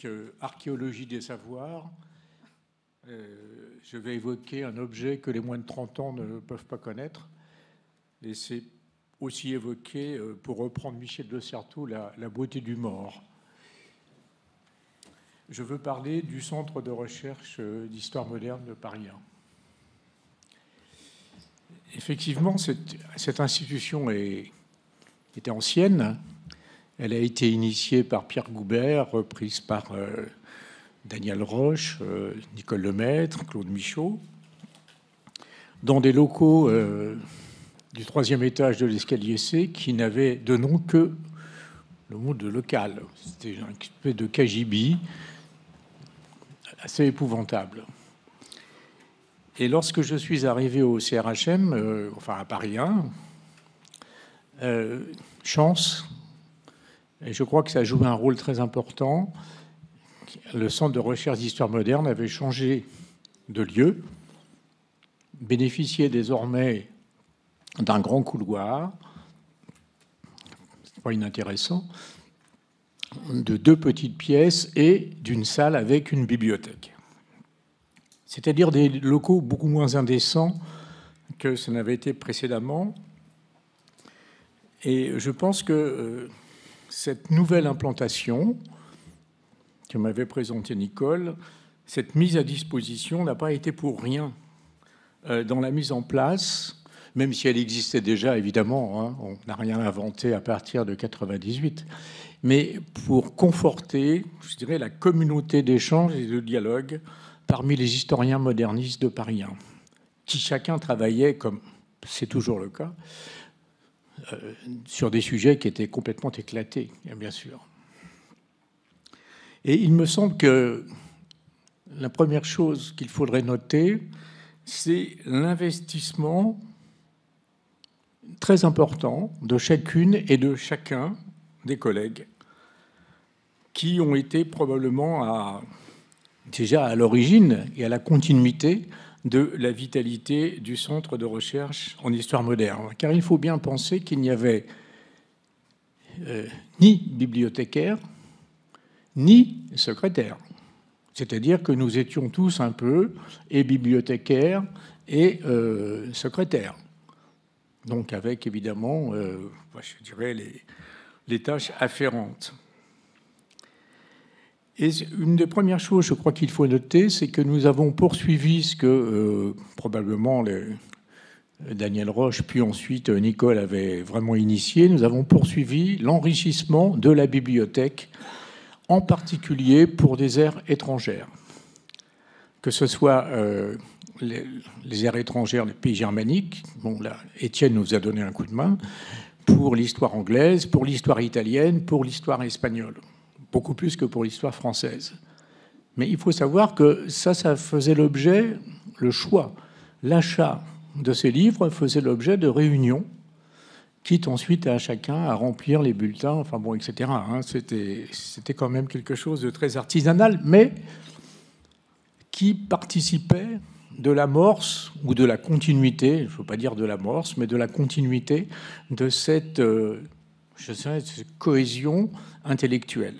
thématique archéologie des savoirs, je vais évoquer un objet que les moins de 30 ans ne peuvent pas connaître. Et c'est aussi évoqué, pour reprendre Michel de Certeau, la beauté du mort. Je veux parler du Centre de recherche d'histoire moderne de Paris 1. Effectivement, cette institution était ancienne. Elle a été initiée par Pierre Goubert, reprise par Daniel Roche, Nicole Lemaître, Claude Michaud, dans des locaux du 3e étage de l'escalier C qui n'avaient de nom que le mot de local. C'était un espèce de cagibi assez épouvantable. Et lorsque je suis arrivé au CRHM, enfin à Paris 1, chance, et je crois que ça a joué un rôle très important, le Centre de recherche d'histoire moderne avait changé de lieu, bénéficiait désormais d'un grand couloir, c'est pas inintéressant, de 2 petites pièces et d'une salle avec une bibliothèque. C'est-à-dire des locaux beaucoup moins indécents que ça n'avait été précédemment. Et je pense que cette nouvelle implantation que m'avait présentée Nicole, cette mise à disposition n'a pas été pour rien dans la mise en place, même si elle existait déjà, évidemment, hein, on n'a rien inventé à partir de 98, mais pour conforter, je dirais, la communauté d'échange et de dialogue parmi les historiens modernistes de Paris 1, qui chacun travaillait, comme c'est toujours le cas, sur des sujets qui étaient complètement éclatés, bien sûr. Et il me semble que la première chose qu'il faudrait noter, c'est l'investissement très important de chacune et de chacun des collègues qui ont été probablement déjà à l'origine et à la continuité de la vitalité du Centre de recherche en histoire moderne. Car il faut bien penser qu'il n'y avait ni bibliothécaire, ni secrétaire. C'est-à-dire que nous étions tous un peu et bibliothécaires et secrétaires. Donc avec évidemment, je dirais, les tâches afférentes. Et une des premières choses, je crois qu'il faut noter, c'est que nous avons poursuivi ce que probablement Daniel Roche, puis ensuite Nicole avait vraiment initié. Nous avons poursuivi l'enrichissement de la bibliothèque, en particulier pour des aires étrangères. Que ce soit les aires étrangères des pays germaniques, bon là, Étienne nous a donné un coup de main, pour l'histoire anglaise, pour l'histoire italienne, pour l'histoire espagnole. Beaucoup plus que pour l'histoire française. Mais il faut savoir que ça faisait l'objet, le choix, l'achat de ces livres faisait l'objet de réunions, quitte ensuite à chacun à remplir les bulletins, enfin bon, etc. C'était quand même quelque chose de très artisanal, mais qui participait de l'amorce ou de la continuité, je ne veux pas dire de l'amorce, mais de la continuité de cette cohésion intellectuelle.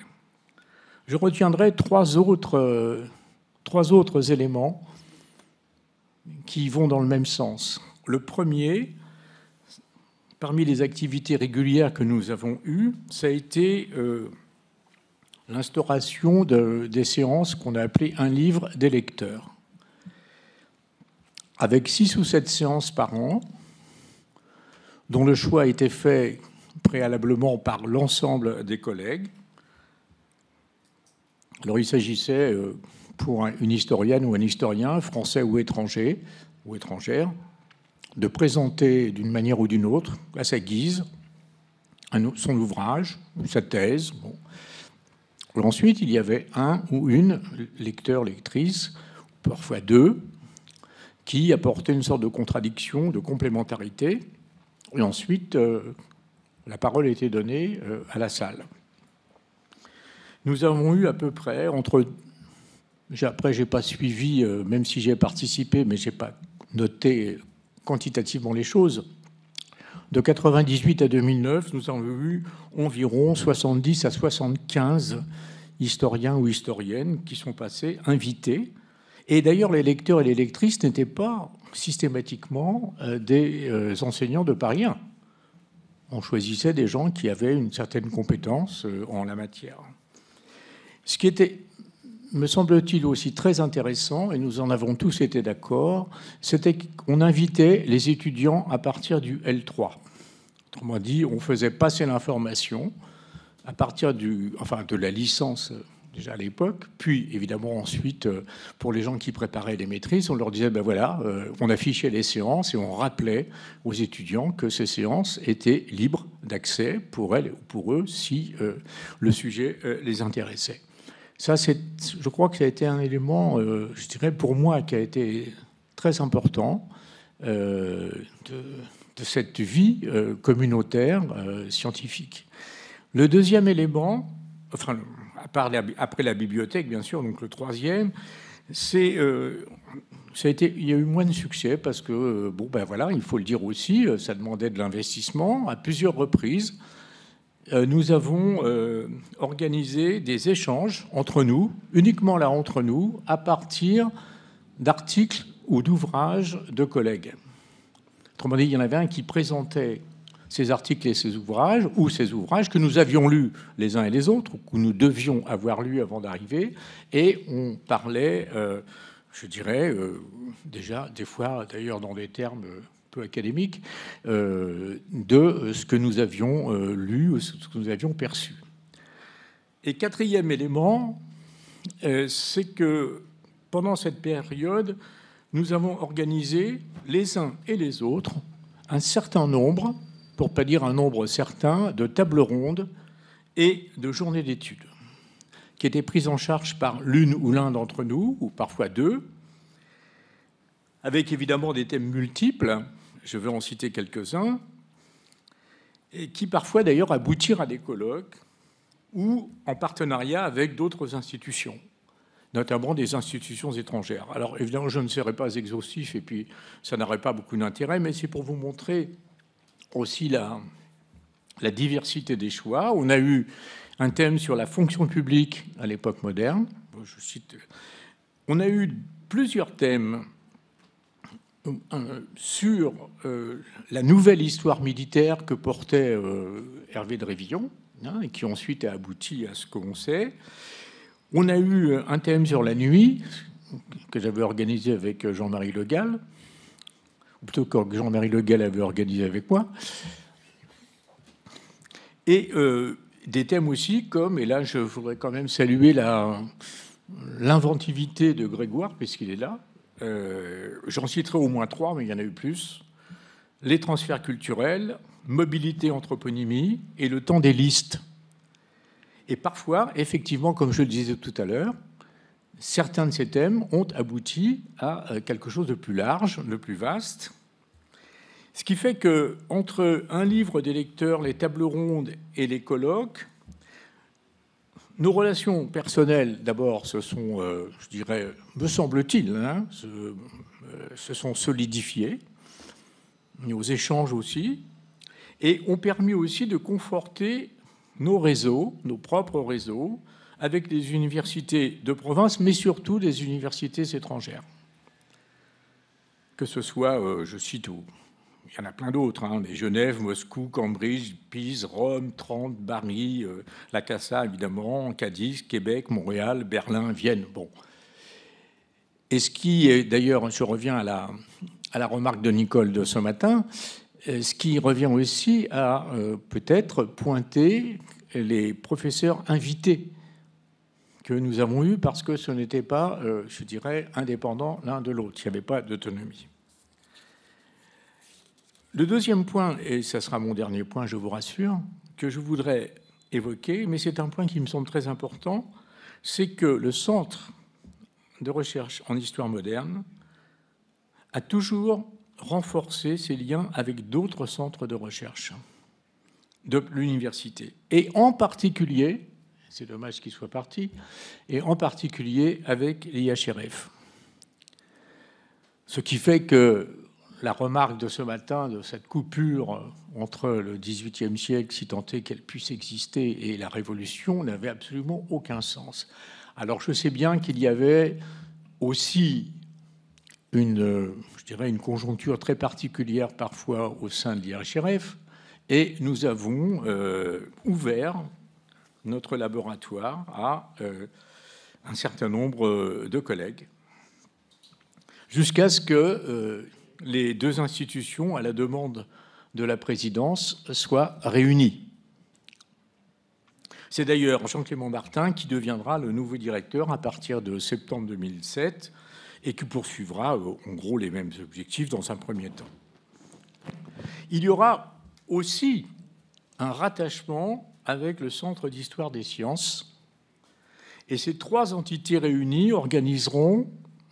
Je retiendrai trois autres éléments qui vont dans le même sens. Le premier, parmi les activités régulières que nous avons eues, ça a été l'instauration des séances qu'on a appelées un livre des lecteurs. Avec 6 ou 7 séances par an, dont le choix a été fait préalablement par l'ensemble des collègues. Alors il s'agissait pour une historienne ou un historien, français ou étranger ou étrangère, de présenter d'une manière ou d'une autre, à sa guise, son ouvrage, sa thèse. Bon. Ensuite, il y avait un ou une lecteur, lectrice, parfois 2, qui apportaient une sorte de contradiction, de complémentarité. Et ensuite, la parole était donnée à la salle. Nous avons eu à peu près après, je n'ai pas suivi, même si j'ai participé, mais je n'ai pas noté quantitativement les choses. De 1998 à 2009, nous avons eu environ 70 à 75 historiens ou historiennes qui sont passés invités. Et d'ailleurs, les lecteurs et les lectrices n'étaient pas systématiquement des enseignants de Paris 1. On choisissait des gens qui avaient une certaine compétence en la matière. Ce qui était, me semble-t-il, aussi très intéressant, et nous en avons tous été d'accord, c'était qu'on invitait les étudiants à partir du L3. Autrement dit, on faisait passer l'information à partir de la licence déjà à l'époque, puis évidemment ensuite, pour les gens qui préparaient les maîtrises, on leur disait, ben voilà, on affichait les séances et on rappelait aux étudiants que ces séances étaient libres d'accès pour elles ou pour eux si le sujet les intéressait. Ça, je crois que ça a été un élément, je dirais pour moi, qui a été très important de cette vie communautaire scientifique. Le deuxième élément, enfin, après la bibliothèque, bien sûr, donc le troisième, il y a eu moins de succès parce que, voilà, il faut le dire aussi, ça demandait de l'investissement. À plusieurs reprises, nous avons organisé des échanges entre nous, uniquement là entre nous, à partir d'articles ou d'ouvrages de collègues. Autrement dit, il y en avait un qui présentait ces articles et ces ouvrages, ou ces ouvrages que nous avions lus les uns et les autres, ou que nous devions avoir lus avant d'arriver, et on parlait, je dirais, déjà, des fois d'ailleurs dans des termes peu académiques, de ce que nous avions lu, ce que nous avions perçu. Et quatrième élément, c'est que pendant cette période, nous avons organisé les uns et les autres un certain nombre, pour ne pas dire un nombre certain, de tables rondes et de journées d'études, qui étaient prises en charge par l'une ou l'un d'entre nous, ou parfois deux, avec évidemment des thèmes multiples, je vais en citer quelques-uns, et qui parfois d'ailleurs aboutirent à des colloques ou en partenariat avec d'autres institutions, notamment des institutions étrangères. Alors évidemment, je ne serai pas exhaustif, et puis ça n'aurait pas beaucoup d'intérêt, mais c'est pour vous montrer aussi la diversité des choix. On a eu un thème sur la fonction publique à l'époque moderne. Je cite. On a eu plusieurs thèmes sur la nouvelle histoire militaire que portait Hervé de Révillon, et qui ensuite a abouti à ce qu'on sait. On a eu un thème sur la nuit que j'avais organisé avec Jean-Marie Le Gall, ou plutôt que Jean-Marie Le Gall avait organisé avec moi. Et des thèmes aussi comme, et là je voudrais quand même saluer l'inventivité de Grégoire, puisqu'il est là. J'en citerai au moins 3, mais il y en a eu plus. Les transferts culturels, mobilité, anthroponymie et le temps des listes. Et parfois, effectivement, comme je le disais tout à l'heure, certains de ces thèmes ont abouti à quelque chose de plus large, de plus vaste. Ce qui fait que entre un livre des lecteurs, les tables rondes et les colloques, nos relations personnelles, d'abord, se sont, je dirais, me semble-t-il, se sont solidifiées, nos échanges aussi, et ont permis aussi de conforter nos réseaux, nos propres réseaux, avec des universités de province, mais surtout des universités étrangères. Que ce soit, je cite, il y en a plein d'autres, mais Genève, Moscou, Cambridge, Pise, Rome, Trente, Bari, la CASA, évidemment, Cadiz, Québec, Montréal, Berlin, Vienne. Bon. Et ce qui est, d'ailleurs, je reviens à la remarque de Nicole de ce matin, ce qui revient aussi à peut-être pointer les professeurs invités que nous avons eus, parce que ce n'était pas, je dirais, indépendant l'un de l'autre. Il n'y avait pas d'autonomie. Le deuxième point, et ce sera mon dernier point, je vous rassure, que je voudrais évoquer, mais c'est un point qui me semble très important, c'est que le Centre de recherche en histoire moderne a toujours renforcé ses liens avec d'autres centres de recherche de l'université. Et en particulier, c'est dommage qu'il soit parti, et en particulier avec l'IHRF. Ce qui fait que la remarque de ce matin, de cette coupure entre le XVIIIe siècle, si tant est qu'elle puisse exister, et la Révolution, n'avait absolument aucun sens. Alors je sais bien qu'il y avait aussi une conjoncture très particulière parfois au sein de l'IHRF, et nous avons ouvert notre laboratoire à un certain nombre de collègues, jusqu'à ce que les deux institutions, à la demande de la présidence, soient réunies. C'est d'ailleurs Jean-Clément Martin qui deviendra le nouveau directeur à partir de septembre 2007 et qui poursuivra en gros les mêmes objectifs dans un premier temps. Il y aura aussi un rattachement avec le Centre d'histoire des sciences, et ces trois entités réunies organiseront,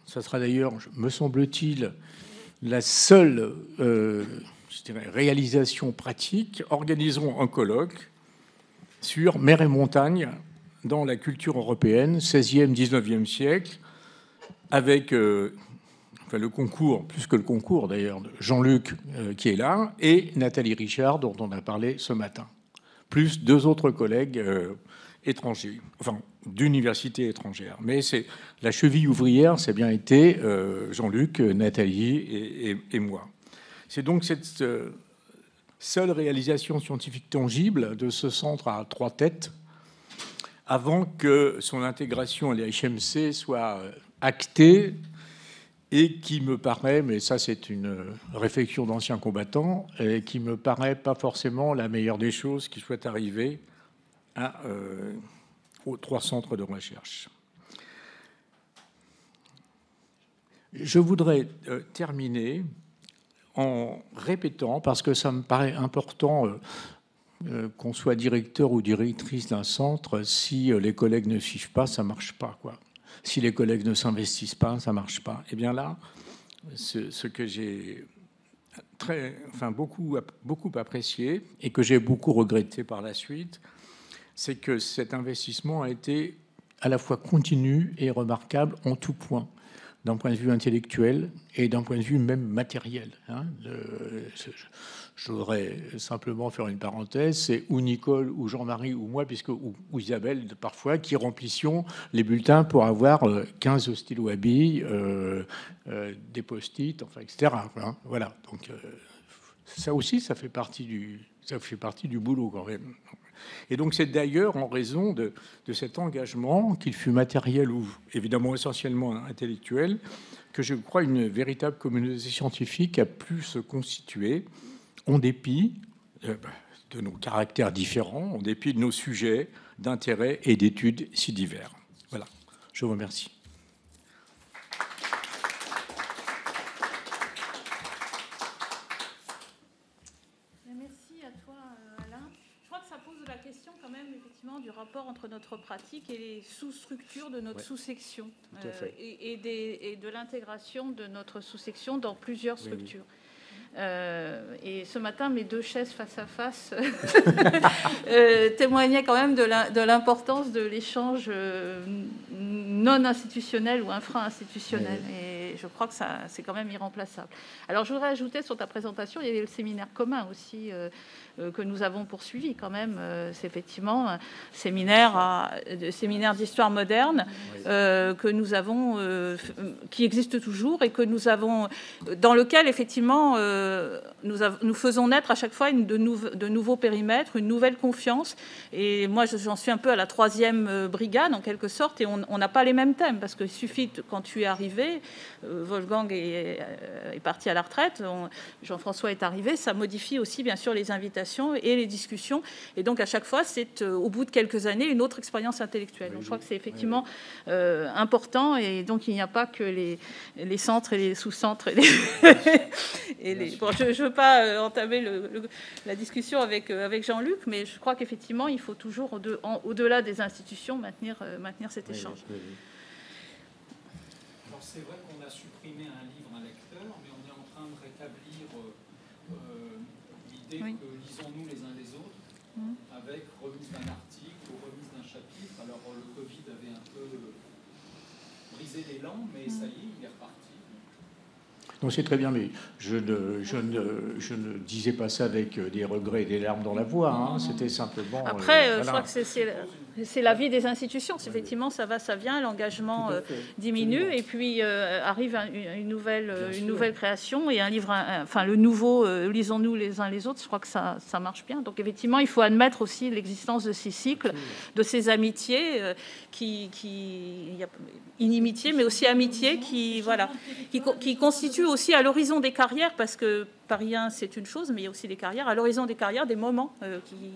ça sera d'ailleurs, me semble-t-il, la seule réalisation pratique, organiseront un colloque sur mer et montagne dans la culture européenne, 16e, 19e siècle, avec le concours, plus que le concours d'ailleurs, de Jean-Luc qui est là, et Nathalie Richard, dont on a parlé ce matin, plus deux autres collègues étrangers, enfin d'universités étrangères. Mais c'est la cheville ouvrière, c'est bien été Jean-Luc, Nathalie et moi. C'est donc cette seule réalisation scientifique tangible de ce centre à trois têtes, avant que son intégration à l'IHMC soit actée, et qui me paraît, mais ça c'est une réflexion d'anciens combattants, et qui me paraît pas forcément la meilleure des choses qui soit arrivée aux trois centres de recherche. Je voudrais terminer en répétant, parce que ça me paraît important qu'on soit directeur ou directrice d'un centre, si les collègues ne suivent pas, ça ne marche pas, quoi. Si les collègues ne s'investissent pas, ça ne marche pas. Et bien là, ce que j'ai beaucoup apprécié et que j'ai beaucoup regretté par la suite, c'est que cet investissement a été à la fois continu et remarquable en tout point, d'un point de vue intellectuel et d'un point de vue même matériel. Je voudrais simplement faire une parenthèse, c'est ou Nicole, ou Jean-Marie, ou moi, ou Isabelle, parfois, qui remplissions les bulletins pour avoir 15 stylos à billes, des post-it, enfin, etc. Voilà. Donc, ça aussi, ça fait partie du boulot, quand même. Et donc, c'est d'ailleurs en raison de cet engagement, qu'il fut matériel ou évidemment essentiellement intellectuel, que je crois une véritable communauté scientifique a pu se constituer en dépit de nos caractères différents, en dépit de nos sujets d'intérêt et d'études si divers. Voilà, je vous remercie. Merci à toi, Alain. Je crois que ça pose la question quand même, effectivement, du rapport entre notre pratique et les sous-structures de notre sous-section et de l'intégration de notre sous-section dans plusieurs structures. Et ce matin, mes deux chaises face à face témoignaient quand même de l'importance de l'échange non institutionnel ou infra-institutionnel. Et je crois que c'est quand même irremplaçable. Alors, je voudrais ajouter sur ta présentation, il y avait le séminaire commun aussi que nous avons poursuivi quand même. C'est effectivement un séminaire d'histoire moderne que nous avons, qui existe toujours et que nous avons, dans lequel effectivement nous faisons naître à chaque fois de nouveaux périmètres, une nouvelle confiance. Et moi, j'en suis un peu à la 3e brigade en quelque sorte, et on n'a pas les mêmes thèmes parce qu'il suffit quand tu es arrivé, Wolfgang est parti à la retraite, Jean-François est arrivé, ça modifie aussi bien sûr les invitations et les discussions, et donc à chaque fois c'est au bout de quelques années une autre expérience intellectuelle. Donc, je crois que c'est effectivement important, et donc il n'y a pas que les centres et les sous-centres et bon, je ne veux pas entamer la discussion avec Jean-Luc, mais je crois qu'effectivement il faut toujours au-delà des institutions maintenir cet échange. Alors c'est vrai qu'on a supprimé un livre, un lecteur, mais on est en train de rétablir l'idée que lisons-nous les uns les autres, avec remise d'un article ou remise d'un chapitre. Alors le Covid avait un peu brisé l'élan, mais ça y est, il est reparti. Non, c'est très bien, mais je ne disais pas ça avec des regrets et des larmes dans la voix. Hein. C'était simplement... Après, voilà. je crois que c'est la vie des institutions. Effectivement, ça va, ça vient, l'engagement diminue, et puis arrive une nouvelle création et un livre, enfin le nouveau, lisons-nous les uns les autres. Je crois que ça marche bien. Donc effectivement, il faut admettre aussi l'existence de ces cycles, de ces amitiés, inimitié, mais aussi amitié, qui constituent aussi à l'horizon des carrières, parce que Paris 1, c'est une chose, mais il y a aussi des carrières, à l'horizon des carrières, des moments qui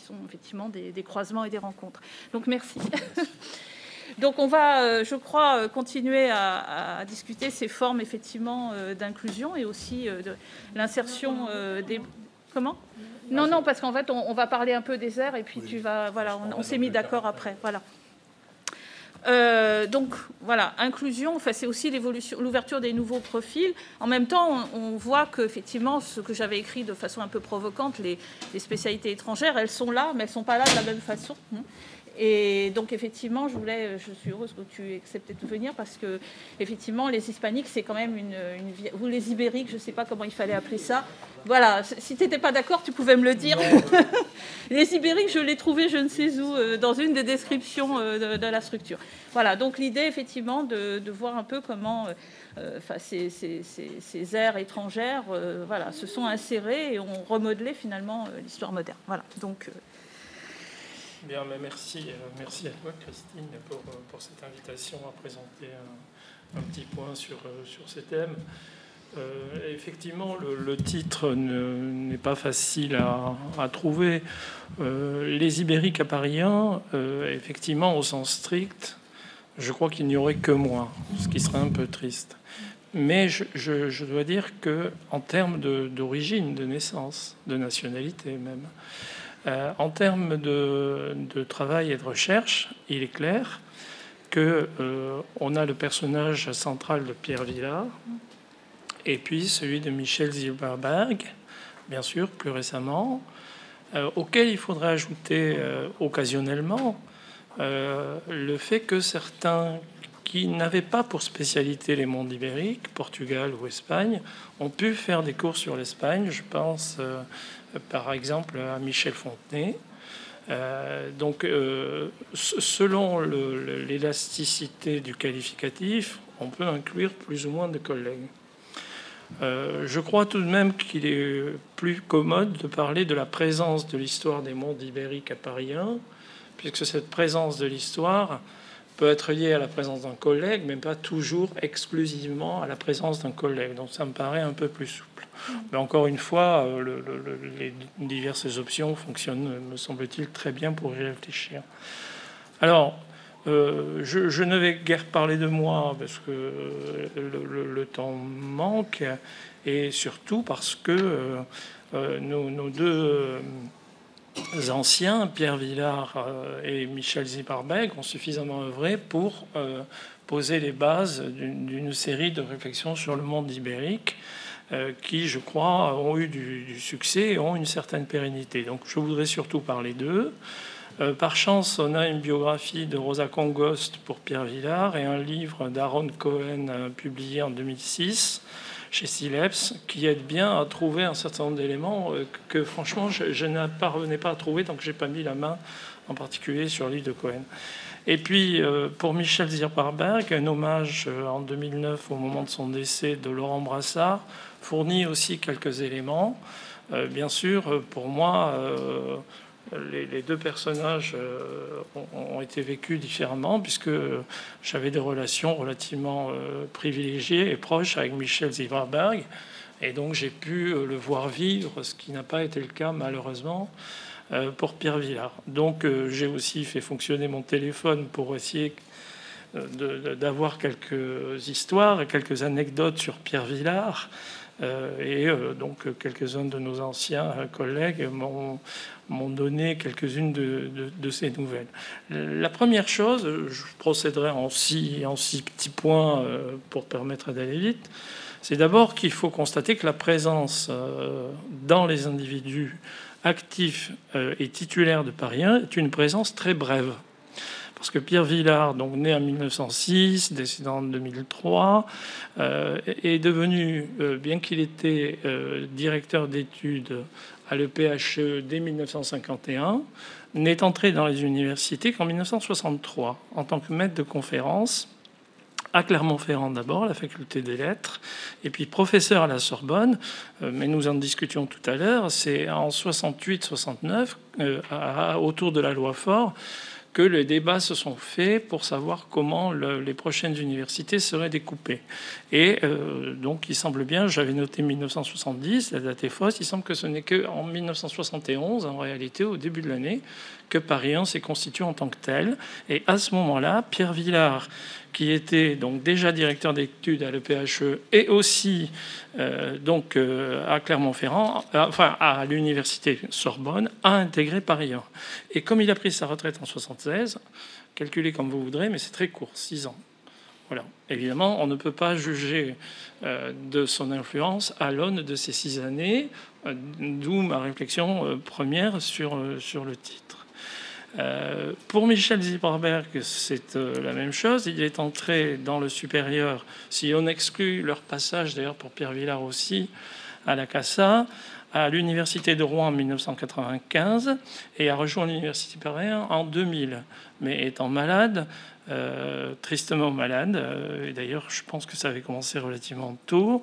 sont effectivement des croisements et des rencontres. Donc merci. Donc on va, je crois, continuer à discuter ces formes effectivement d'inclusion et aussi de l'insertion des... Comment ? Non, parce qu'en fait, on va parler un peu des airs et puis tu vas... Voilà, on s'est mis d'accord après. Voilà. Donc voilà, inclusion, enfin, c'est aussi l'ouverture des nouveaux profils. En même temps, on voit qu'effectivement, ce que j'avais écrit de façon un peu provocante, les spécialités étrangères, elles sont là, mais elles ne sont pas là de la même façon. Et donc effectivement, je suis heureuse que tu acceptes de venir, parce que effectivement, les hispaniques, c'est quand même ou les ibériques, je ne sais pas comment il fallait appeler ça. Voilà, si tu n'étais pas d'accord, tu pouvais me le dire. Les ibériques, je l'ai trouvé, je ne sais où, dans une des descriptions de la structure. Voilà, donc l'idée effectivement de voir un peu comment ces aires étrangères se sont insérées et ont remodelé finalement l'histoire moderne. Voilà, donc... Bien, mais merci à toi, Christine, pour cette invitation à présenter un petit point sur ces thèmes. Effectivement, le titre n'est pas facile à trouver. Les ibériques à Paris 1, effectivement, au sens strict, je crois qu'il n'y aurait que moi, ce qui serait un peu triste. Mais je dois dire que, en termes d'origine, de naissance, de nationalité même, en termes de travail et de recherche, il est clair que on a le personnage central de Pierre Vilar, et puis celui de Michel Zilberberg, bien sûr, plus récemment, auquel il faudrait ajouter occasionnellement le fait que certains qui n'avaient pas pour spécialité les mondes ibériques, Portugal ou Espagne, ont pu faire des cours sur l'Espagne. Je pense par exemple à Michel Fontenay. Donc, selon l'élasticité du qualificatif, on peut inclure plus ou moins de collègues. Je crois tout de même qu'il est plus commode de parler de la présence de l'histoire des mondes ibériques à Paris 1, puisque cette présence de l'histoire peut être liée à la présence d'un collègue, mais pas toujours exclusivement à la présence d'un collègue. Donc ça me paraît un peu plus souple. Mais encore une fois, les diverses options fonctionnent, me semble-t-il, très bien pour y réfléchir. Alors, je ne vais guère parler de moi, parce que le temps manque, et surtout parce que nos deux anciens, Pierre Vilar et Michel Zilberberg, ont suffisamment œuvré pour poser les bases d'une série de réflexions sur le monde ibérique qui, je crois, ont eu du succès et ont une certaine pérennité. Donc je voudrais surtout parler d'eux. Par chance, on a une biographie de Rosa Kongost pour Pierre Vilar et un livre d'Aaron Cohen publié en 2006 chez Sileps, qui aide bien à trouver un certain nombre d'éléments que franchement je ne parvenais pas à trouver, donc j'ai pas mis la main en particulier sur le livre de Cohen. Et puis pour Michel Zilberberg, un hommage en 2009 au moment de son décès de Laurent Brassard fournit aussi quelques éléments. Bien sûr, pour moi, les deux personnages ont été vécus différemment, puisque j'avais des relations relativement privilégiées et proches avec Michel Zilberberg, et donc j'ai pu le voir vivre, ce qui n'a pas été le cas malheureusement pour Pierre Vilar. Donc j'ai aussi fait fonctionner mon téléphone pour essayer d'avoir quelques histoires et quelques anecdotes sur Pierre Vilar. Donc quelques-uns de nos anciens collègues m'ont donné quelques-unes de ces nouvelles. La première chose, je procéderai en six petits points pour permettre d'aller vite, c'est d'abord qu'il faut constater que la présence dans les individus actifs et titulaires de Paris 1 est une présence très brève. parce que Pierre Villard, donc né en 1906, décédé en 2003, est devenu, bien qu'il était directeur d'études à l'EPHE dès 1951, n'est entré dans les universités qu'en 1963 en tant que maître de conférence à Clermont-Ferrand d'abord, la faculté des lettres, et puis professeur à la Sorbonne, mais nous en discutions tout à l'heure, c'est en 68-69, autour de la loi Faure, que les débats se sont faits pour savoir comment les prochaines universités seraient découpées. Et donc, il semble bien, j'avais noté 1970, la date est fausse, il semble que ce n'est qu'en 1971, en réalité, au début de l'année, que Paris 1 s'est constitué en tant que tel. Et à ce moment-là, Pierre Villard, qui était donc déjà directeur d'études à l'EPHE et aussi à Clermont-Ferrand, enfin à l'université Sorbonne, a intégré Paris 1. Et comme il a pris sa retraite en 76, calculez comme vous voudrez, mais c'est très court, 6 ans. Voilà. Évidemment, on ne peut pas juger de son influence à l'aune de ces 6 années, d'où ma réflexion première sur le titre. Pour Michel Zilberberg, c'est la même chose. Il est entré dans le supérieur, si on exclut leur passage, d'ailleurs pour Pierre Villard aussi, à la CASA, à l'université de Rouen en 1995 et a rejoint l'université Paris en 2000. Mais étant malade, tristement malade, et d'ailleurs je pense que ça avait commencé relativement tôt,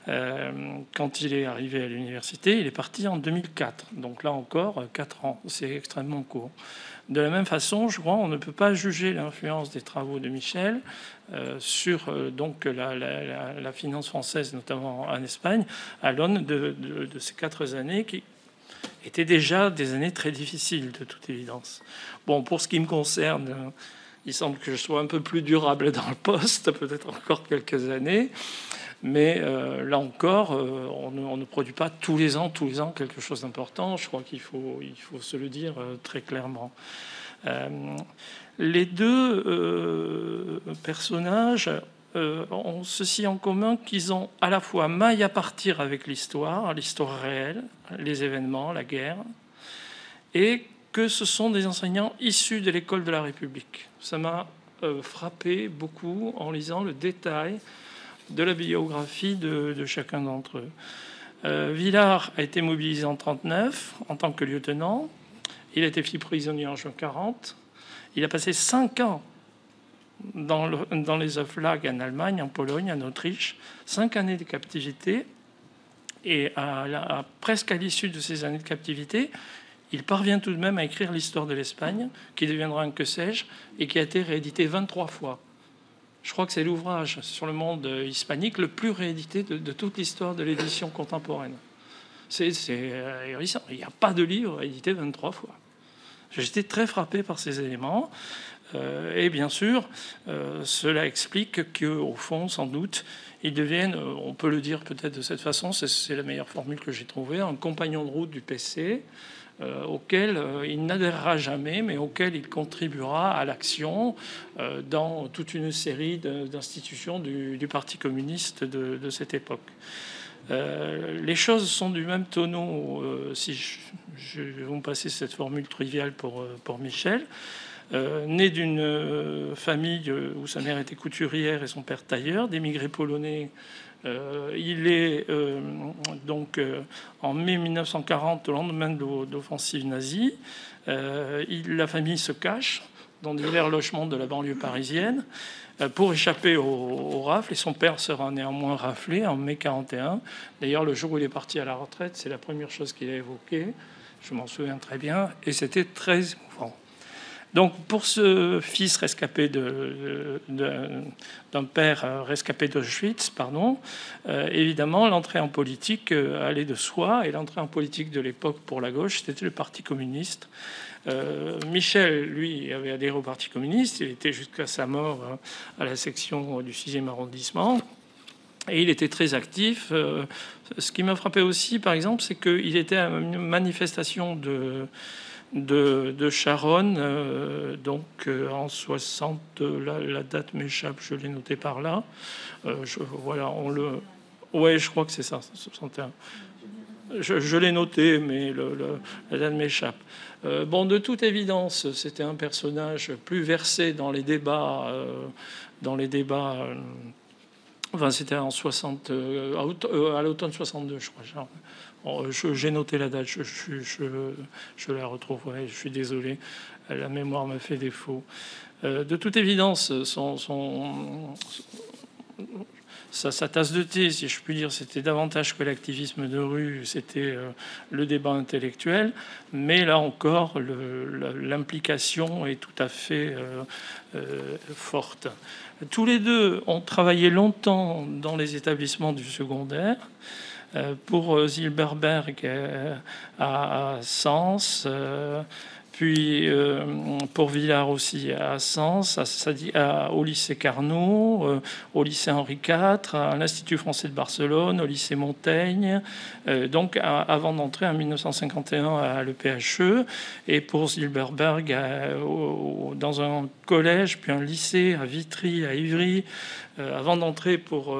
quand il est arrivé à l'université, il est parti en 2004. Donc là encore, 4 ans, c'est extrêmement court. De la même façon, je crois, on ne peut pas juger l'influence des travaux de Michel sur donc la finance française, notamment en Espagne, à l'aune de ces 4 années qui étaient déjà des années très difficiles, de toute évidence. Bon, pour ce qui me concerne, il semble que je sois un peu plus durable dans le poste, peut-être encore quelques années. Mais là encore, on ne produit pas tous les ans quelque chose d'important. Je crois qu'il faut se le dire très clairement. Les deux personnages ont ceci en commun qu'ils ont à la fois maille à partir avec l'histoire réelle, les événements, la guerre, et que ce sont des enseignants issus de l'école de la République. Ça m'a frappé beaucoup en lisant le détail de la biographie de chacun d'entre eux. Villard a été mobilisé en 1939 en tant que lieutenant. Il a été fait prisonnier en juin 1940. Il a passé 5 ans dans les Auflagen en Allemagne, en Pologne, en Autriche. 5 années de captivité. Et presque à l'issue de ces années de captivité, il parvient tout de même à écrire l'histoire de l'Espagne, qui deviendra un que sais-je, et qui a été réédité 23 fois. Je crois que c'est l'ouvrage sur le monde hispanique le plus réédité de toute l'histoire de l'édition contemporaine. C'est hérissant. Il n'y a pas de livre édité 23 fois. J'étais très frappé par ces éléments. Et bien sûr, cela explique qu'au fond, sans doute, ils deviennent, on peut le dire peut-être de cette façon, c'est la meilleure formule que j'ai trouvée, un compagnon de route du PC, auquel il n'adhérera jamais, mais auquel il contribuera à l'action dans toute une série d'institutions du Parti communiste de cette époque. Les choses sont du même tonneau, si je vais vous passer cette formule triviale pour Michel. Né d'une famille où sa mère était couturière et son père tailleur, d'émigrés polonais. Il est en mai 1940, au lendemain de l'offensive nazie. La famille se cache dans divers logements de la banlieue parisienne pour échapper aux rafles. Et son père sera néanmoins raflé en mai 1941. D'ailleurs, le jour où il est parti à la retraite, c'est la première chose qu'il a évoquée. Je m'en souviens très bien. Et c'était très émouvant. Donc, pour ce fils rescapé d'un père rescapé d'Auschwitz, évidemment, l'entrée en politique allait de soi. Et l'entrée en politique de l'époque pour la gauche, c'était le Parti communiste. Michel, lui, avait adhéré au Parti communiste. Il était jusqu'à sa mort à la section du 6e arrondissement. Et il était très actif. Ce qui m'a frappé aussi, par exemple, c'est qu'il était à une manifestation de Charonne, en 60, la date m'échappe, je l'ai noté par là. Je crois que c'est ça, 61. Je l'ai noté, mais la date m'échappe. Bon, de toute évidence, c'était un personnage plus versé dans les débats. Enfin, c'était en 60, à l'automne 62, je crois. J'ai noté la date, je la retrouverai. Je suis désolé, la mémoire me fait défaut. De toute évidence, sa tasse de thé, si je puis dire, c'était davantage que l'activisme de rue, c'était le débat intellectuel. Mais là encore, l'implication est tout à fait forte. Tous les deux ont travaillé longtemps dans les établissements du secondaire. Pour Zilberberg à Sens, puis pour Villard aussi à Sens, au lycée Carnot, au lycée Henri IV, à l'Institut français de Barcelone, au lycée Montaigne, donc avant d'entrer en 1951 à l'EPHE, et pour Zilberberg dans un collège, puis un lycée à Vitry, à Ivry, avant d'entrer pour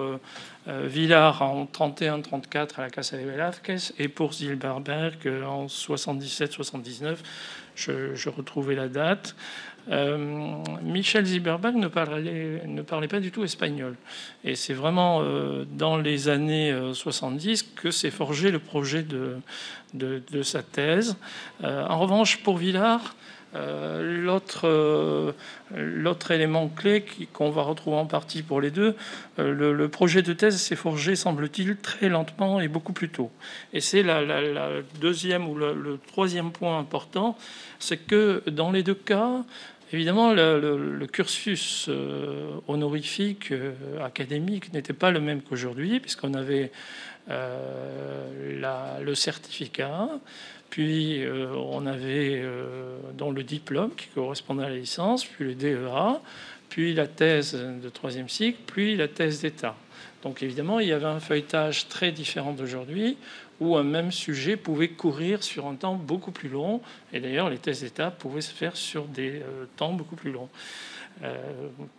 Villard en 31-34 à la Casa de Velázquez, et pour Zilberberg en 77-79, je retrouvais la date. Michel Zilberberg ne parlait pas du tout espagnol. Et c'est vraiment dans les années 70 que s'est forgé le projet de sa thèse. En revanche, pour Villard, l'autre élément clé qu'on va retrouver en partie pour les deux, le projet de thèse s'est forgé, semble-t-il, très lentement et beaucoup plus tôt. Et c'est la deuxième ou le troisième point important, c'est que dans les deux cas, évidemment, le cursus honorifique académique n'était pas le même qu'aujourd'hui, puisqu'on avait le certificat. Puis on avait dans le diplôme qui correspondait à la licence, puis le DEA, puis la thèse de troisième cycle, puis la thèse d'État. Donc évidemment, il y avait un feuilletage très différent d'aujourd'hui, où un même sujet pouvait courir sur un temps beaucoup plus long. Et d'ailleurs, les thèses d'État pouvaient se faire sur des temps beaucoup plus longs.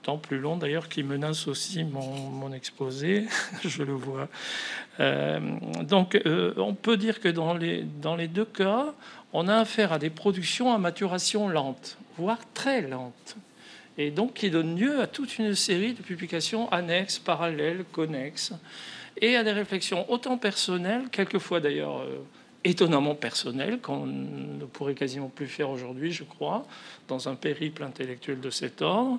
Temps plus long d'ailleurs qui menace aussi mon exposé, je le vois. Donc on peut dire que dans les deux cas, on a affaire à des productions à maturation lente, voire très lente, et donc qui donnent lieu à toute une série de publications annexes, parallèles, connexes, et à des réflexions autant personnelles, quelquefois d'ailleurs étonnamment personnelles, qu'on ne pourrait quasiment plus faire aujourd'hui, je crois, dans un périple intellectuel de cet ordre.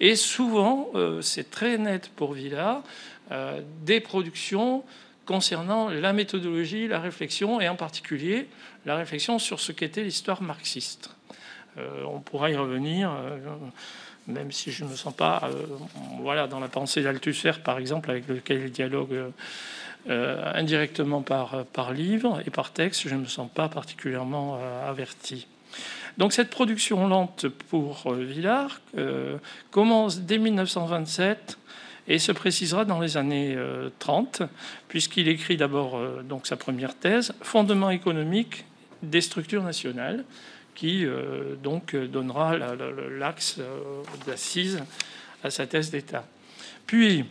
Et souvent, c'est très net pour Villard, des productions concernant la méthodologie, la réflexion, et en particulier la réflexion sur ce qu'était l'histoire marxiste. On pourra y revenir, même si je ne me sens pas dans la pensée d'Althusser, par exemple, avec lequel il dialogue indirectement par livre et par texte, je ne me sens pas particulièrement averti. Donc cette production lente pour Villard commence dès 1927 et se précisera dans les années 30, puisqu'il écrit d'abord donc sa première thèse, Fondement économique des structures nationales, qui donc donnera l'axe d'assise à sa thèse d'État. Puis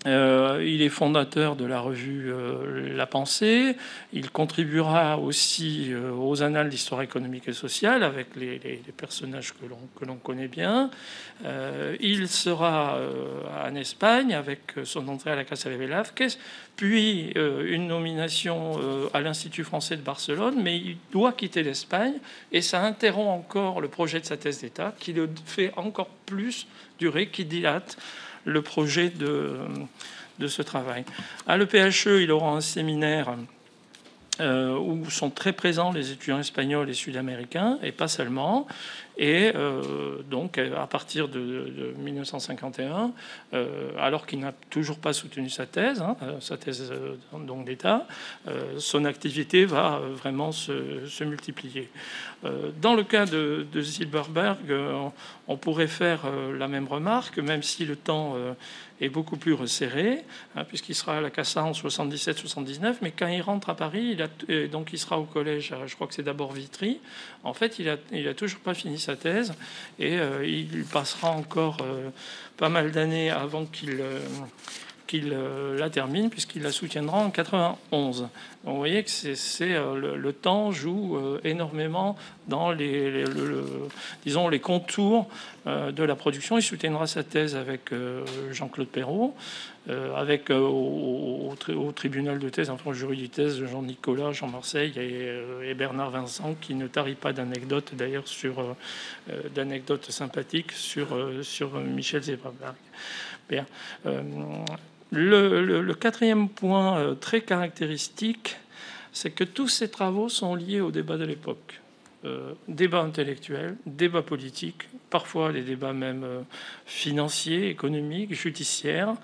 il est fondateur de la revue La Pensée. Il contribuera aussi aux annales d'histoire économique et sociale avec les personnages que l'on connaît bien. Il sera en Espagne avec son entrée à la Casa de Velázquez, puis une nomination à l'Institut français de Barcelone, mais il doit quitter l'Espagne et ça interrompt encore le projet de sa thèse d'État, qui le fait encore plus durer, qui dilate le projet de ce travail. À l'EPHE, il aura un séminaire où sont très présents les étudiants espagnols et sud-américains, et pas seulement. Et donc, à partir de 1951, alors qu'il n'a toujours pas soutenu sa thèse donc d'État, son activité va vraiment se multiplier. Dans le cas de Zilberberg, on pourrait faire la même remarque, même si le temps est beaucoup plus resserré, puisqu'il sera à la Casa en 77-79, mais quand il rentre à Paris, donc il sera au collège, je crois que c'est d'abord Vitry. En fait, il a toujours pas fini sa thèse, et il passera encore pas mal d'années avant qu'il la termine, puisqu'il la soutiendra en 91. Donc vous voyez que le temps joue énormément dans disons, les contours de la production. Il soutiendra sa thèse avec Jean-Claude Perrault, avec au tribunal de thèse, enfin au jury de thèse, Jean-Nicolas, Jean Marseille et Bernard Vincent, qui ne tarit pas d'anecdotes d'ailleurs d'anecdotes sympathiques sur Michel Zéberberg. Bien. Le quatrième point très caractéristique, c'est que tous ces travaux sont liés au débat de l'époque. Débat intellectuel, débat politique, parfois les débats même financiers, économiques, judiciaires,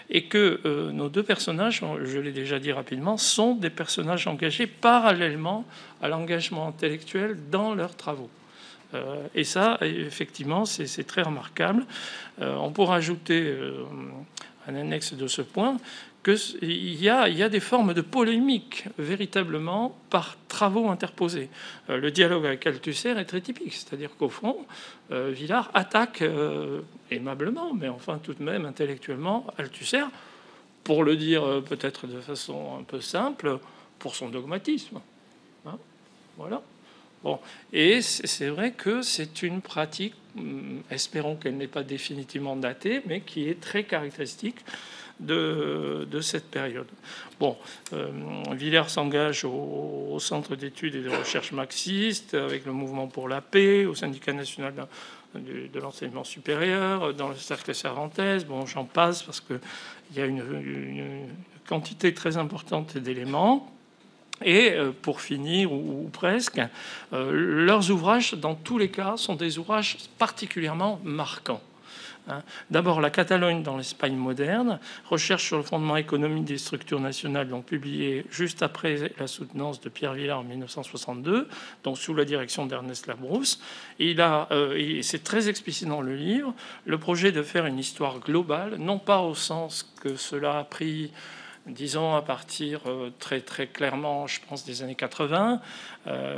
et que nos deux personnages, je l'ai déjà dit rapidement, sont des personnages engagés parallèlement à l'engagement intellectuel dans leurs travaux. Et ça, effectivement, c'est très remarquable. On pourra ajouter un annexe de ce point qu'il y a des formes de polémique véritablement par travaux interposés. Le dialogue avec Althusser est très typique, c'est-à-dire qu'au fond, Villard attaque aimablement, mais enfin tout de même intellectuellement, Althusser, pour le dire peut-être de façon un peu simple, pour son dogmatisme. Hein, voilà. Bon, et c'est vrai que c'est une pratique, espérons qu'elle n'est pas définitivement datée, mais qui est très caractéristique de cette période. Bon, Villard s'engage au Centre d'études et de recherche marxiste, avec le Mouvement pour la paix, au Syndicat national de l'enseignement supérieur, dans le Cercle Cervantes. Bon, j'en passe parce qu'il y a une quantité très importante d'éléments. Et pour finir, ou presque, leurs ouvrages, dans tous les cas, sont des ouvrages particulièrement marquants. D'abord, La Catalogne dans l'Espagne moderne, recherche sur le fondement économique des structures nationales, donc publié juste après la soutenance de Pierre Vilar en 1962, donc sous la direction d'Ernest Labrousse. Et c'est très explicite dans le livre, le projet de faire une histoire globale, non pas au sens que cela a pris, disons, à partir très très clairement, je pense, des années 80,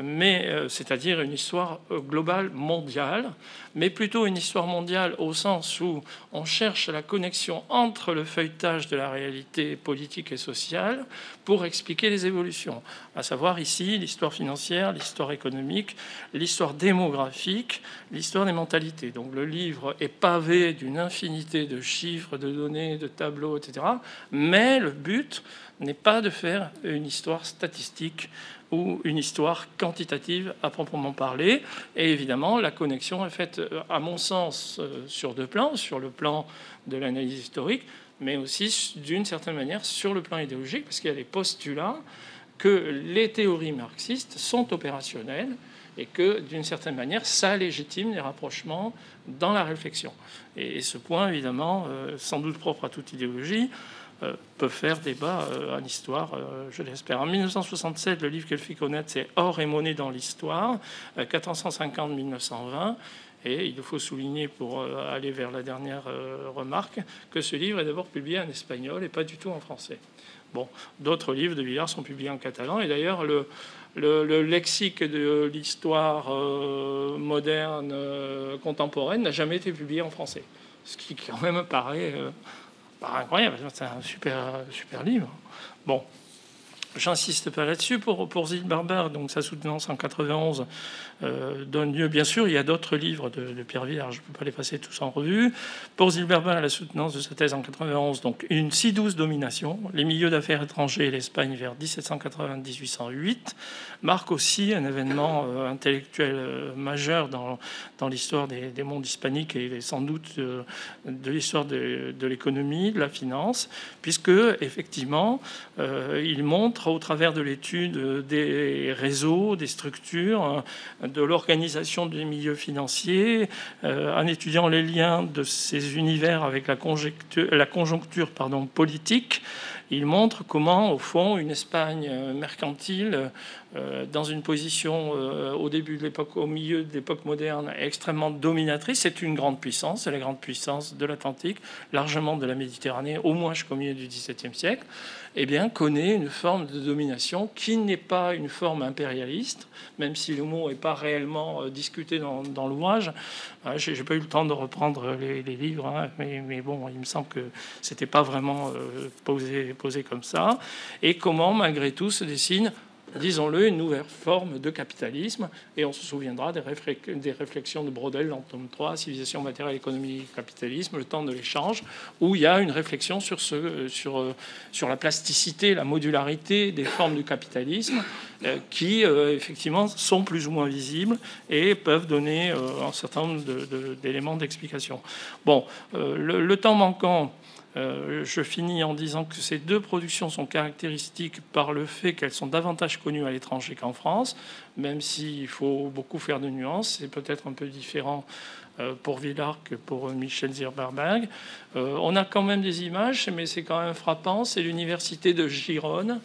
mais c'est-à-dire une histoire globale mondiale, mais plutôt une histoire mondiale au sens où on cherche la connexion entre le feuilletage de la réalité politique et sociale pour expliquer les évolutions, à savoir ici l'histoire financière, l'histoire économique, l'histoire démographique, l'histoire des mentalités. Donc le livre est pavé d'une infinité de chiffres, de données, de tableaux, etc. Mais le but n'est pas de faire une histoire statistique ou une histoire quantitative à proprement parler. Et évidemment, la connexion est faite, à mon sens, sur deux plans, sur le plan de l'analyse historique, mais aussi, d'une certaine manière, sur le plan idéologique, parce qu'il y a des postulats que les théories marxistes sont opérationnelles et que, d'une certaine manière, ça légitime les rapprochements dans la réflexion. Et ce point, évidemment, sans doute propre à toute idéologie, peut faire débat en histoire, je l'espère. En 1967, le livre qu'elle fait connaître, c'est Or et monnaie dans l'histoire, 450-1920. Et il faut souligner, pour aller vers la dernière remarque, que ce livre est d'abord publié en espagnol et pas du tout en français. Bon, d'autres livres de Villard sont publiés en catalan. Et d'ailleurs, le lexique de l'histoire moderne contemporaine n'a jamais été publié en français. Ce qui quand même paraît incroyable. C'est un super livre. Bon, j'insiste pas là-dessus. Pour Zilberberg, donc sa soutenance en 91 donne lieu, bien sûr, il y a d'autres livres de Pierre Vilar, je ne peux pas les passer tous en revue. Pour Zilberberg, la soutenance de sa thèse en 91, donc une si douce domination, les milieux d'affaires étrangers et l'Espagne vers 1780-1808, marque aussi un événement intellectuel majeur dans l'histoire des mondes hispaniques et sans doute de l'histoire de l'économie, de la finance, puisque effectivement, il montre au travers de l'étude des réseaux, des structures, de l'organisation des milieux financiers, en étudiant les liens de ces univers avec la conjoncture politique. Il montre comment, au fond, une Espagne mercantile, dans une position au milieu de l'époque moderne, extrêmement dominatrice, c'est une grande puissance, c'est la grande puissance de l'Atlantique, largement de la Méditerranée, au moins jusqu'au milieu du XVIIe siècle, eh bien, connaît une forme de domination qui n'est pas une forme impérialiste, même si le mot n'est pas réellement discuté dans l'ouvrage. J'ai pas eu le temps de reprendre les livres, hein, mais bon, il me semble que c'était pas vraiment posé comme ça. Et comment, malgré tout, se dessine, disons-le, une nouvelle forme de capitalisme. Et on se souviendra des réflexions de Brodel dans le tome 3, Civilisation matérielle, économie et capitalisme, le temps de l'échange, où il y a une réflexion sur la plasticité, la modularité des formes du capitalisme, qui, effectivement, sont plus ou moins visibles et peuvent donner un certain nombre d'éléments d'explication. Bon, le temps manquant, je finis en disant que ces deux productions sont caractéristiques par le fait qu'elles sont davantage connues à l'étranger qu'en France, même s'il faut beaucoup faire de nuances. C'est peut-être un peu différent pour Villard que pour Michel Zilberberg. On a quand même des images, mais c'est quand même frappant. C'est l'université de Gironne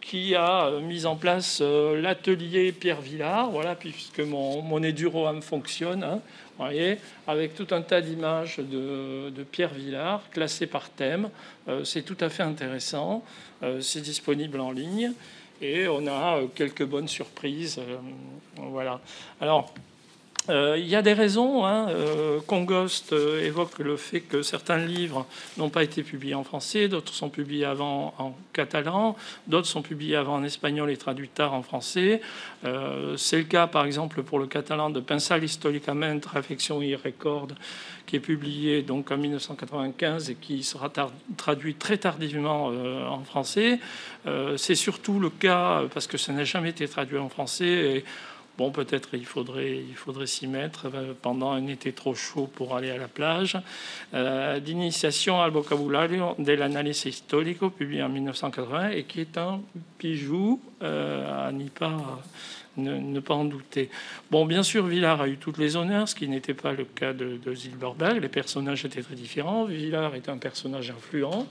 qui a mis en place l'atelier Pierre Villard, voilà, puisque mon éduroam fonctionne, hein, vous voyez, avec tout un tas d'images de Pierre Villard classées par thème. C'est tout à fait intéressant. C'est disponible en ligne et on a quelques bonnes surprises. Voilà. Alors, il y a des raisons. Hein. Congost évoque le fait que certains livres n'ont pas été publiés en français, d'autres sont publiés avant en catalan, d'autres sont publiés avant en espagnol et traduits tard en français. C'est le cas, par exemple, pour le catalan de Pensar históricament, Reflexión y Record, qui est publié donc en 1995 et qui sera traduit très tardivement en français. C'est surtout le cas parce que ça n'a jamais été traduit en français. Et, bon, peut-être il faudrait s'y mettre pendant un été trop chaud pour aller à la plage. D'initiation al vocabulario dell'analisi storico, publié en 1980, et qui est un bijou à ne pas en douter. Bon, bien sûr, Villard a eu toutes les honneurs, ce qui n'était pas le cas de Zilberberg. Les personnages étaient très différents. Villard est un personnage influent,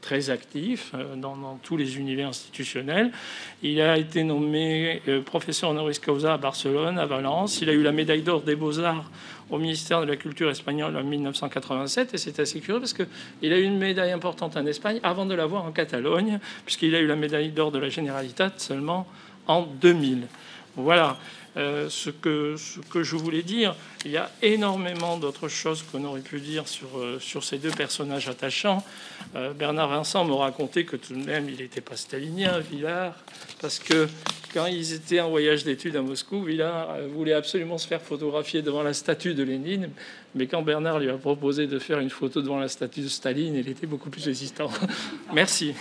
très actif dans tous les univers institutionnels. Il a été nommé professeur honoris causa à Barcelone, à Valence. Il a eu la médaille d'or des Beaux-Arts au ministère de la Culture espagnol en 1987. Et c'est assez curieux parce qu'il a eu une médaille importante en Espagne avant de l'avoir en Catalogne, puisqu'il a eu la médaille d'or de la Generalitat seulement en 2000. Voilà ce que je voulais dire. Il y a énormément d'autres choses qu'on aurait pu dire sur ces deux personnages attachants. Bernard Vincent me racontait que tout de même, il n'était pas stalinien, Villard, parce que quand ils étaient en voyage d'études à Moscou, Villard voulait absolument se faire photographier devant la statue de Lénine, mais quand Bernard lui a proposé de faire une photo devant la statue de Staline, il était beaucoup plus résistant. Merci.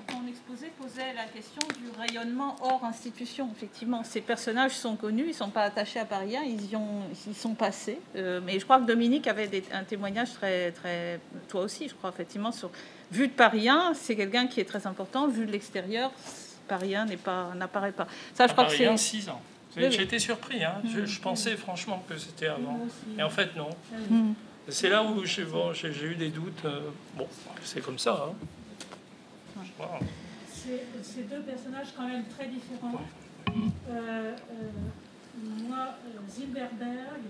Ton exposé posait la question du rayonnement hors institution. Effectivement, ces personnages sont connus, ils ne sont pas attachés à Paris, ils y sont passés. Mais je crois que Dominique avait un témoignage très, très... Toi aussi, je crois, effectivement, vu de Paris 1, c'est quelqu'un qui est très important. Vu de l'extérieur, Paris 1 n'apparaît pas. Ça, je crois que c'est... 6 ans. J'ai été surpris. Hein. Je pensais franchement que c'était avant. Et en fait, non. C'est là où j'ai eu des doutes. Bon, c'est comme ça. Hein. Wow. C'est deux personnages quand même très différents. Moi, Zilberberg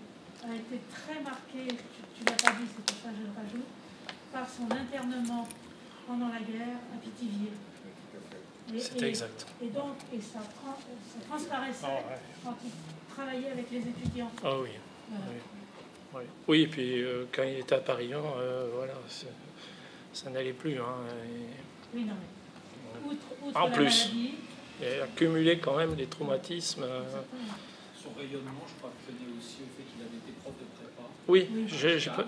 a été très marqué, tu l'as pas dit, c'est pour ça que je le rajoute, par son internement pendant la guerre à Pithiviers. C'était exact. Et donc, ça transparaissait quand il travaillait avec les étudiants. Ah oui. Oui, et puis quand il était à Paris 1, voilà, ça n'allait plus. Hein, Oui, non, mais outre en la plus, maladie, il a accumulé quand même des traumatismes. Son rayonnement, je crois, tenait aussi au fait qu'il avait été prof de prépa. Oui,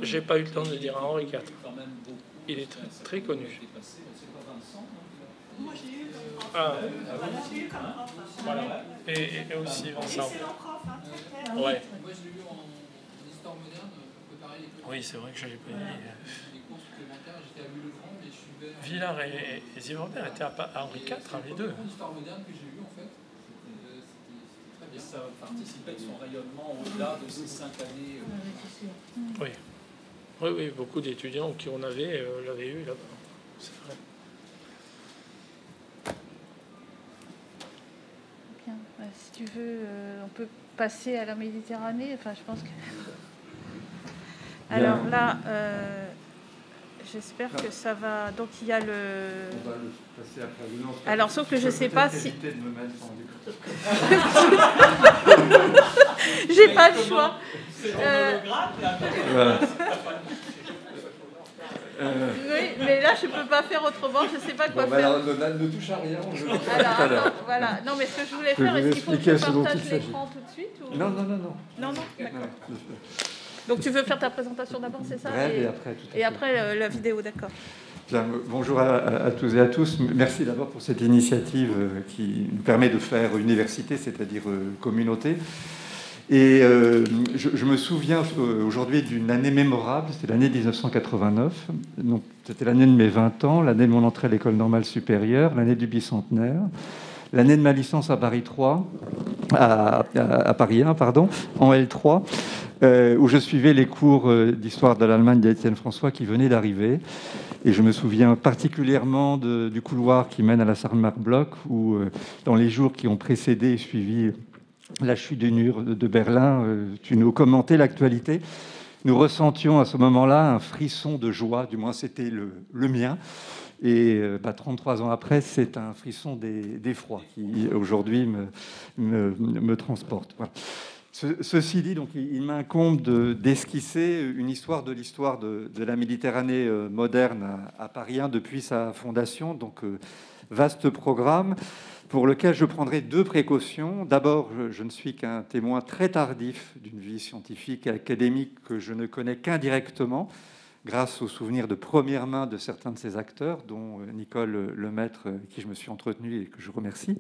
j'ai pas eu le temps de dire à Henri IV. Il est très connu. moi j'ai eu comme prof. J'ai eu comme prof. Voilà. Et aussi Vincent. Excellent prof, hein, très clair. Ouais. Moi, je l'ai lu en histoire moderne, préparer les cours. Oui, c'est vrai que je l'ai pas dit. Des cours supplémentaires, j'étais à Louis-le-Grand, mais je suivais... Villard et Zilberberg étaient à Henri IV, les deux. L'histoire moderne que j'ai lu, en fait, c'était très bien. Ça participait de son rayonnement au-delà de ces 5 années. Oui. Oui, beaucoup d'étudiants qui on avait l'avaient eu là-bas. C'est vrai. Bien. Si tu veux, on peut passer à la Méditerranée. Enfin, je pense que... Alors là, j'espère que ça va. Donc il y a le. On va le passer après. Non, alors, sauf que je ne sais pas si. De me mettre en... J'ai pas le choix. C'est ton hologramme, là. Voilà. Oui, mais là, je ne peux pas faire autrement. Je ne sais pas quoi faire. Alors, ne touche à rien. Alors, attends, voilà. Non, mais ce que je voulais faire, est-ce qu'il faut que je partage l'écran tout de suite ou... Non. Non, d'accord. Donc, tu veux faire ta présentation d'abord, c'est ça? Bref, et après, tout à fait. Et après, la vidéo, d'accord. Bien, bonjour à tous et à tous. Merci d'abord pour cette initiative qui nous permet de faire université, c'est-à-dire communauté. Et je me souviens aujourd'hui d'une année mémorable, c'était l'année 1989. Donc, c'était l'année de mes 20 ans, l'année de mon entrée à l'école normale supérieure, l'année du bicentenaire, l'année de ma licence à Paris 3, à Paris 1, pardon, en L3, où je suivais les cours d'histoire de l'Allemagne d'Étienne François qui venait d'arriver. Et je me souviens particulièrement du couloir qui mène à la Sarnmark-Block, où dans les jours qui ont précédé et suivi la chute du mur de Berlin, tu nous commentais l'actualité. Nous ressentions à ce moment-là un frisson de joie, du moins c'était le mien. Et 33 ans après, c'est un frisson d'effroi qui aujourd'hui me transporte. Voilà. Ceci dit, donc, il m'incombe d'esquisser une histoire de l'histoire de la Méditerranée moderne à Paris 1 depuis sa fondation. Donc, vaste programme pour lequel je prendrai 2 précautions. D'abord, je ne suis qu'un témoin très tardif d'une vie scientifique et académique que je ne connais qu'indirectement, grâce aux souvenirs de première main de certains de ces acteurs, dont Nicole Lemaître, avec qui je me suis entretenu et que je remercie.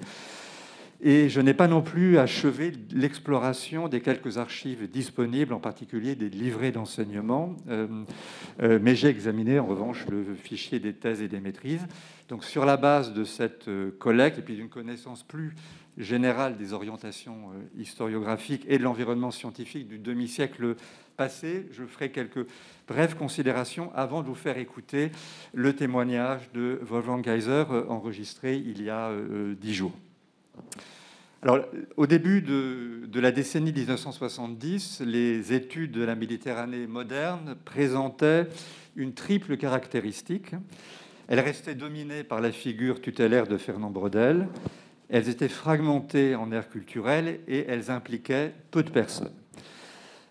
Et je n'ai pas non plus achevé l'exploration des quelques archives disponibles, en particulier des livrets d'enseignement, mais j'ai examiné en revanche le fichier des thèses et des maîtrises. Donc sur la base de cette collecte et puis d'une connaissance plus générale des orientations historiographiques et de l'environnement scientifique du demi-siècle passé, je ferai quelques brèves considérations avant de vous faire écouter le témoignage de Wolfgang Kaiser enregistré il y a 10 jours. Alors, au début de la décennie 1970, les études de la Méditerranée moderne présentaient une triple caractéristique. Elles restaient dominées par la figure tutélaire de Fernand Braudel, elles étaient fragmentées en aires culturelles et elles impliquaient peu de personnes.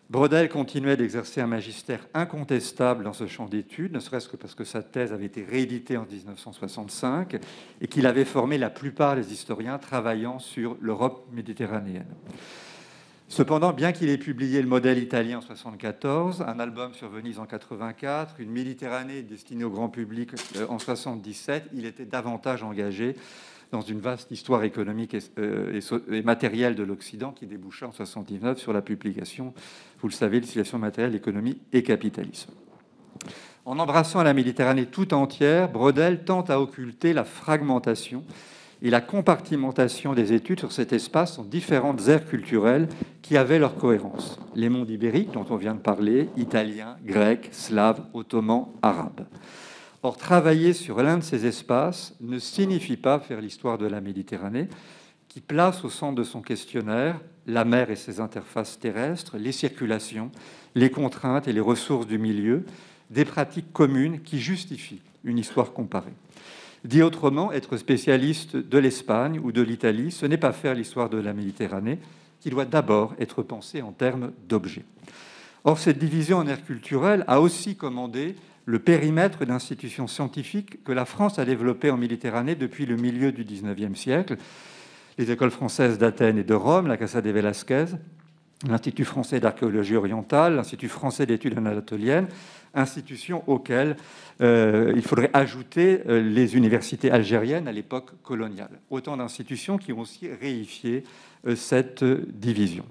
Braudel continuait d'exercer un magistère incontestable dans ce champ d'études, ne serait-ce que parce que sa thèse avait été rééditée en 1965 et qu'il avait formé la plupart des historiens travaillant sur l'Europe méditerranéenne. Cependant, bien qu'il ait publié Le modèle italien en 1974, un album sur Venise en 1984, une Méditerranée destinée au grand public en 1977, il était davantage engagé dans une vaste histoire économique et matérielle de l'Occident qui déboucha en 1979 sur la publication, vous le savez, de Civilisation matérielle, économie et capitalisme. En embrassant la Méditerranée tout entière, Braudel tente à occulter la fragmentation et la compartimentation des études sur cet espace en différentes aires culturelles qui avaient leur cohérence. Les mondes ibériques, dont on vient de parler, italiens, grecs, slaves, ottomans, arabes. Or, travailler sur l'un de ces espaces ne signifie pas faire l'histoire de la Méditerranée, qui place au centre de son questionnaire la mer et ses interfaces terrestres, les circulations, les contraintes et les ressources du milieu, des pratiques communes qui justifient une histoire comparée. Dit autrement, être spécialiste de l'Espagne ou de l'Italie, ce n'est pas faire l'histoire de la Méditerranée, qui doit d'abord être pensée en termes d'objets. Or, cette division en aires culturelles a aussi commandé le périmètre d'institutions scientifiques que la France a développé en Méditerranée depuis le milieu du XIXe siècle. Les écoles françaises d'Athènes et de Rome, la Casa de Velasquez, l'Institut français d'archéologie orientale, l'Institut français d'études anatoliennes, institutions auxquelles il faudrait ajouter les universités algériennes à l'époque coloniale. Autant d'institutions qui ont aussi réifié cette division.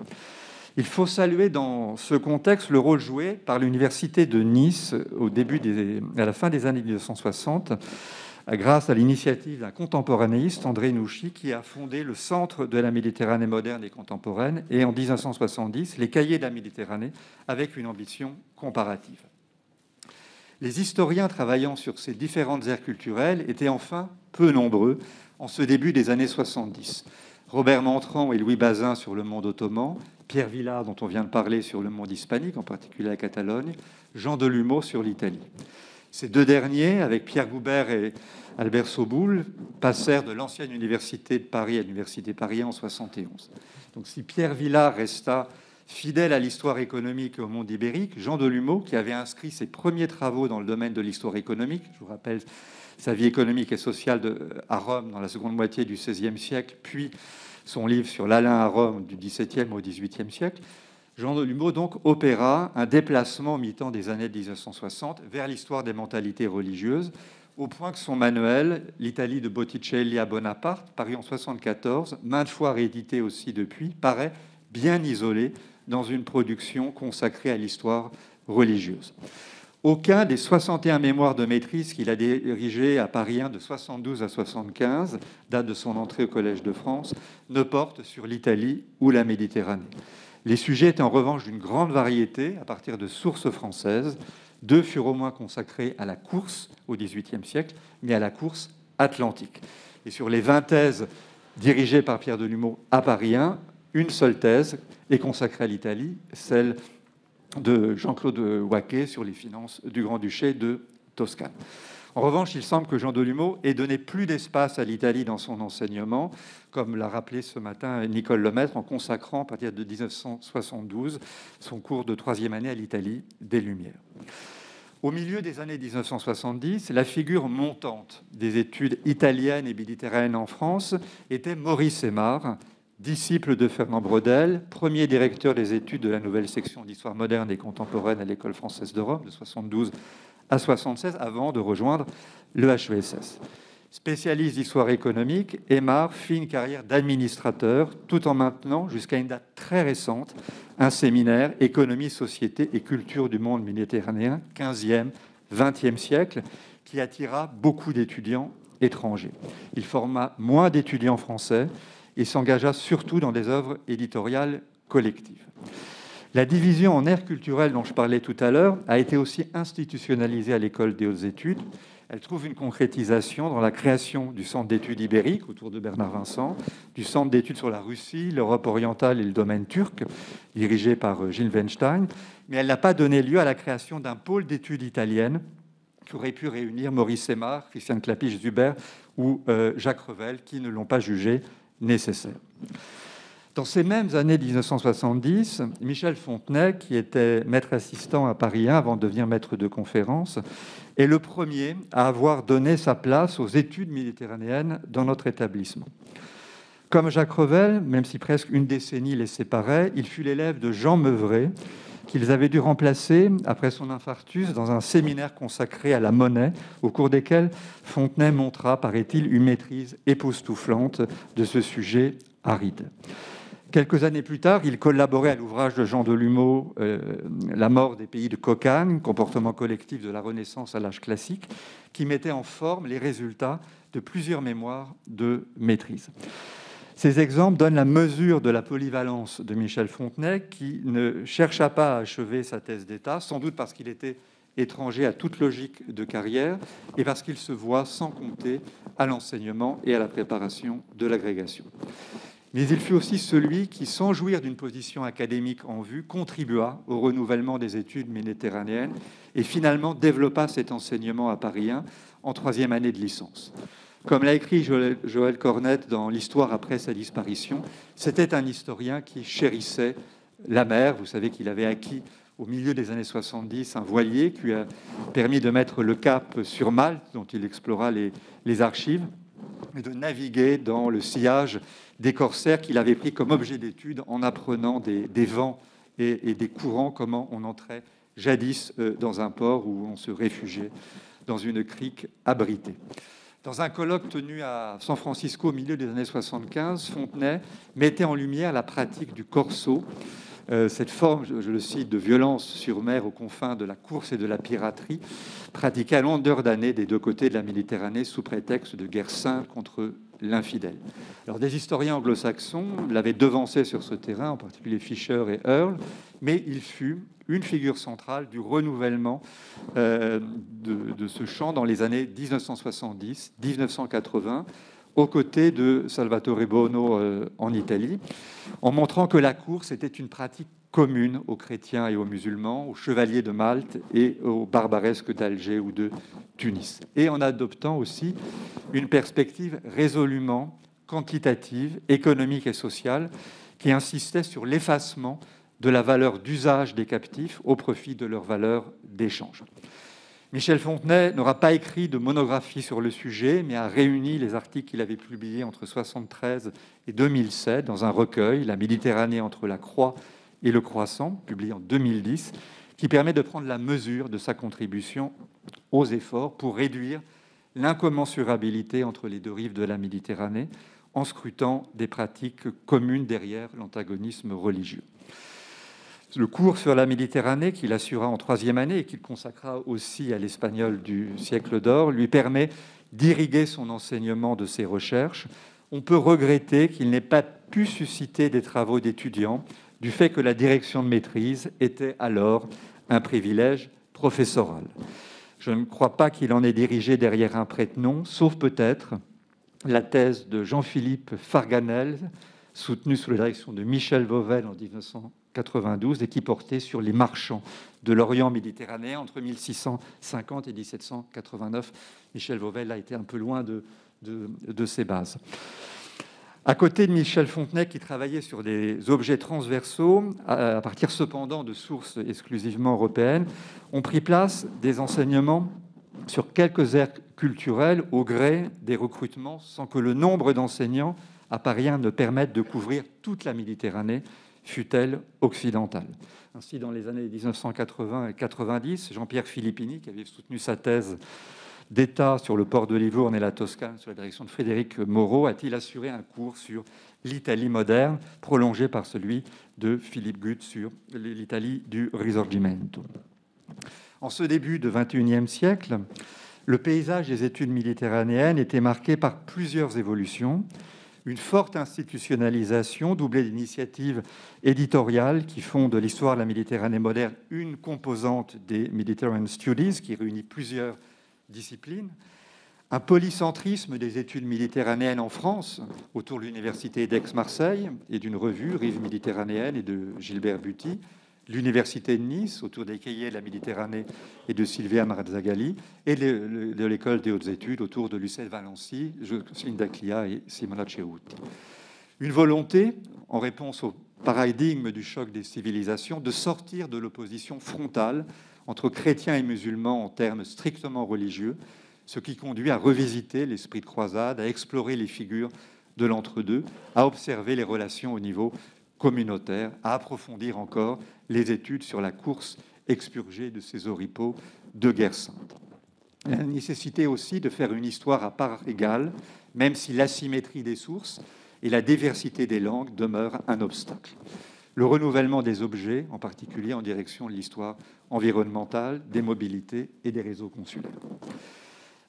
Il faut saluer dans ce contexte le rôle joué par l'université de Nice à la fin des années 1960, grâce à l'initiative d'un contemporanéiste, André Nouchy, qui a fondé le Centre de la Méditerranée moderne et contemporaine, et en 1970, les Cahiers de la Méditerranée, avec une ambition comparative. Les historiens travaillant sur ces différentes aires culturelles étaient enfin peu nombreux en ce début des années 70. Robert Montrand et Louis Bazin sur le monde ottoman, Pierre Vilar, dont on vient de parler, sur le monde hispanique, en particulier la Catalogne, Jean Delumeau sur l'Italie. Ces deux derniers, avec Pierre Goubert et Albert Soboul, passèrent de l'ancienne université de Paris à l'université Paris en 71. Donc si Pierre Vilar resta fidèle à l'histoire économique et au monde ibérique, Jean Delumeau, qui avait inscrit ses premiers travaux dans le domaine de l'histoire économique, je vous rappelle sa vie économique et sociale à Rome dans la seconde moitié du XVIe siècle, puis son livre sur l'Alain à Rome du XVIIe au XVIIIe siècle, Jean Delumeau donc opéra un déplacement au mi-temps des années 1960 vers l'histoire des mentalités religieuses, au point que son manuel, l'Italie de Botticelli à Bonaparte, paru en 1974, maintes fois réédité aussi depuis, paraît bien isolé dans une production consacrée à l'histoire religieuse. Aucun des 61 mémoires de maîtrise qu'il a dirigés à Paris 1 de 72 à 75, date de son entrée au Collège de France, ne porte sur l'Italie ou la Méditerranée. Les sujets étaient en revanche d'une grande variété à partir de sources françaises. Deux furent au moins consacrés à la course au XVIIIe siècle, mais à la course atlantique. Et sur les 20 thèses dirigées par Pierre Delumeau à Paris 1, une seule thèse est consacrée à l'Italie, celle de Jean-Claude Waquet sur les finances du Grand-Duché de Toscane. En revanche, il semble que Jean Delumeau ait donné plus d'espace à l'Italie dans son enseignement, comme l'a rappelé ce matin Nicole Lemaître, en consacrant, à partir de 1972, son cours de troisième année à l'Italie des Lumières. Au milieu des années 1970, la figure montante des études italiennes et méditerranéennes en France était Maurice Aymar, disciple de Fernand Braudel, premier directeur des études de la nouvelle section d'histoire moderne et contemporaine à l'École française de Rome, de 72 à 76, avant de rejoindre le HESS. Spécialiste d'histoire économique, Aymar fit une carrière d'administrateur, tout en maintenant, jusqu'à une date très récente, un séminaire « Économie, société et culture du monde méditerranéen, 15e, 20e siècle », qui attira beaucoup d'étudiants étrangers. Il forma moins d'étudiants français et s'engagea surtout dans des œuvres éditoriales collectives. La division en aires culturelles dont je parlais tout à l'heure a été aussi institutionnalisée à l'École des hautes études. Elle trouve une concrétisation dans la création du Centre d'études ibériques autour de Bernard Vincent, du Centre d'études sur la Russie, l'Europe orientale et le domaine turc, dirigé par Gilles Weinstein, mais elle n'a pas donné lieu à la création d'un pôle d'études italiennes qui aurait pu réunir Maurice Aymar, Christian Clapich-Zuber ou Jacques Revel, qui ne l'ont pas jugé nécessaire. Dans ces mêmes années 1970, Michel Fontenay, qui était maître assistant à Paris 1 avant de devenir maître de conférence, est le premier à avoir donné sa place aux études méditerranéennes dans notre établissement. Comme Jacques Revel, même si presque une décennie les séparait, il fut l'élève de Jean Meuvray, qu'ils avaient dû remplacer après son infarctus dans un séminaire consacré à la monnaie, au cours desquels Fontenay montra, paraît-il, une maîtrise époustouflante de ce sujet aride. Quelques années plus tard, il collaborait à l'ouvrage de Jean Delumeau, La mort des pays de Cocagne, comportement collectif de la Renaissance à l'âge classique, qui mettait en forme les résultats de plusieurs mémoires de maîtrise. Ces exemples donnent la mesure de la polyvalence de Michel Fontenay, qui ne chercha pas à achever sa thèse d'État, sans doute parce qu'il était étranger à toute logique de carrière et parce qu'il se voit sans compter à l'enseignement et à la préparation de l'agrégation. Mais il fut aussi celui qui, sans jouir d'une position académique en vue, contribua au renouvellement des études méditerranéennes et finalement développa cet enseignement à Paris 1 en troisième année de licence. Comme l'a écrit Joël Cornette dans l'Histoire après sa disparition, c'était un historien qui chérissait la mer. Vous savez qu'il avait acquis au milieu des années 70 un voilier qui lui a permis de mettre le cap sur Malte, dont il explora les archives, et de naviguer dans le sillage des corsaires qu'il avait pris comme objet d'étude en apprenant des vents et des courants, comment on entrait jadis dans un port où on se réfugiait dans une crique abritée. Dans un colloque tenu à San Francisco au milieu des années 75, Fontenay mettait en lumière la pratique du corso, cette forme, je le cite, de violence sur mer aux confins de la course et de la piraterie, pratiquée à longueur d'année des deux côtés de la Méditerranée sous prétexte de guerre sainte contre l'infidèle. Alors, des historiens anglo-saxons l'avaient devancé sur ce terrain, en particulier Fisher et Earle, mais il fut une figure centrale du renouvellement de ce champ dans les années 1970-1980, aux côtés de Salvatore Bono en Italie, en montrant que la course était une pratique commune aux chrétiens et aux musulmans, aux chevaliers de Malte et aux barbaresques d'Alger ou de Tunis, et en adoptant aussi une perspective résolument quantitative, économique et sociale, qui insistait sur l'effacement de la valeur d'usage des captifs au profit de leur valeur d'échange. Michel Fontenay n'aura pas écrit de monographie sur le sujet, mais a réuni les articles qu'il avait publiés entre 1973 et 2007 dans un recueil, La Méditerranée entre la croix et le croissant, publié en 2010, qui permet de prendre la mesure de sa contribution aux efforts pour réduire l'incommensurabilité entre les deux rives de la Méditerranée, en scrutant des pratiques communes derrière l'antagonisme religieux. Le cours sur la Méditerranée, qu'il assura en 3e année et qu'il consacra aussi à l'espagnol du siècle d'or, lui permet d'irriguer son enseignement de ses recherches. On peut regretter qu'il n'ait pas pu susciter des travaux d'étudiants du fait que la direction de maîtrise était alors un privilège professoral. Je ne crois pas qu'il en ait dirigé derrière un prête-nom, sauf peut-être la thèse de Jean-Philippe Farganel, soutenue sous la direction de Michel Vauvel en 1992 et qui portait sur les marchands de l'Orient méditerranéen entre 1650 et 1789. Michel Vauvel a été un peu loin de ses bases. À côté de Michel Fontenay, qui travaillait sur des objets transversaux, à partir cependant de sources exclusivement européennes, ont pris place des enseignements sur quelques aires culturelles au gré des recrutements, sans que le nombre d'enseignants à Paris ne permette de couvrir toute la Méditerranée, fût-elle occidentale. Ainsi, dans les années 1980 et 90, Jean-Pierre Filippini, qui avait soutenu sa thèse d'État sur le port de Livourne et la Toscane sous la direction de Frédéric Moreau, a-t-il assuré un cours sur l'Italie moderne, prolongé par celui de Philippe Gutt sur l'Italie du Risorgimento. En ce début du XXIe siècle, le paysage des études méditerranéennes était marqué par plusieurs évolutions. Une forte institutionnalisation doublée d'initiatives éditoriales qui font de l'histoire de la Méditerranée moderne une composante des Mediterranean Studies, qui réunit plusieurs disciplines. Un polycentrisme des études méditerranéennes en France, autour de l'université d'Aix-Marseille et d'une revue, Rive méditerranéenne, et de Gilbert Buty. L'université de Nice, autour des cahiers de la Méditerranée et de Silvia Marzagali, et de l'école des hautes études, autour de Lucelle Valency, Jocelyne Daclia et Simona Cerutti. Une volonté, en réponse au paradigme du choc des civilisations, de sortir de l'opposition frontale entre chrétiens et musulmans en termes strictement religieux, ce qui conduit à revisiter l'esprit de croisade, à explorer les figures de l'entre-deux, à observer les relations au niveau communautaire, à approfondir encore les études sur la course expurgée de ces oripeaux de guerre sainte. La nécessité aussi de faire une histoire à part égale, même si l'asymétrie des sources et la diversité des langues demeurent un obstacle. Le renouvellement des objets, en particulier en direction de l'histoire environnementale, des mobilités et des réseaux consulaires.